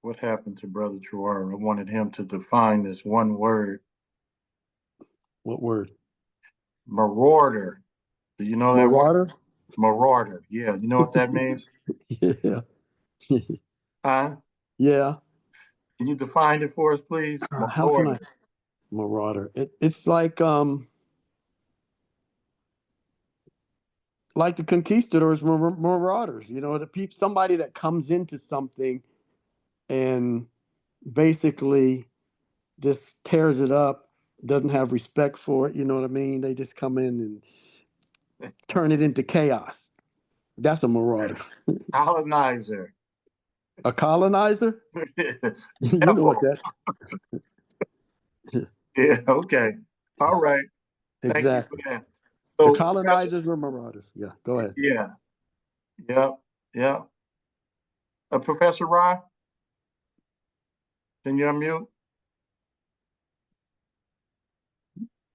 What happened to Brother Chiwara? I wanted him to define this one word. What word? Marauder. Do you know that word? Marauder? Marauder. Yeah. You know what that means? Yeah. Huh? Yeah. Can you define it for us, please? How can I? Marauder. Marauder. It's like the conquistadors were marauders. You know, somebody that comes into something and basically just tears it up, doesn't have respect for it. You know what I mean? They just come in and turn it into chaos. That's a marauder. Colonizer. A colonizer? You know what Defo. that? Yeah. Okay. All right. Thank you for Exactly. that. The So, Professor, colonizers were marauders. Yeah. Go ahead. yeah. Yeah. Yeah. Professor Rye, can you unmute?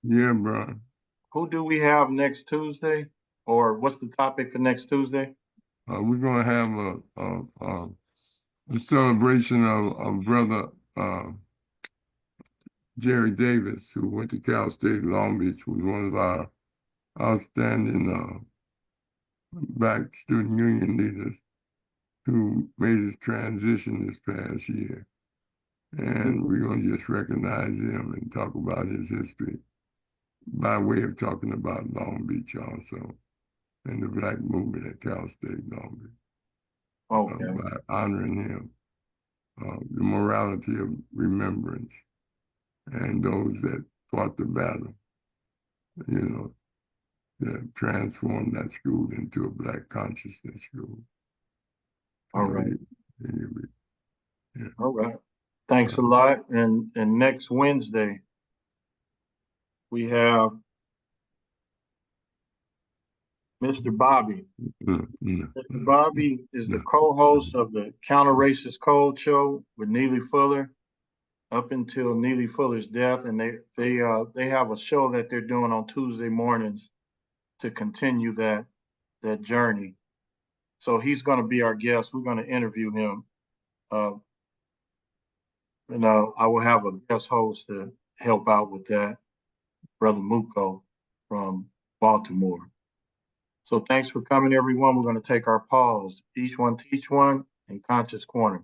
Yeah, bro. Who do we have next Tuesday? Or what's the topic for next Tuesday? We're gonna have a celebration of brother Jerry Davis, who went to Cal State Long Beach, was one of our outstanding Black student union leaders who made his transition this past year. And we're gonna just recognize him and talk about his history by way of talking about Long Beach also and the Black movement at Cal State Long Beach. Okay. By honoring him, the morality of remembrance, and those that fought the battle, you know, that transformed that school into a Black consciousness school. All right. Yeah. All right. Thanks a lot. And next Wednesday, we have Mr. Bobby. Mr. Bobby is the co-host of the Counter Racist Code Show with Neely Fuller up until Neely Fuller's death. And they have a show that they're doing on Tuesday mornings to continue that journey. So he's going to be our guest. We're going to interview him. I will have a guest host to help out with that, Brother Muko from Baltimore. So thanks for coming, everyone. We're going to take our pause. Each one teach one in Conscious Corner.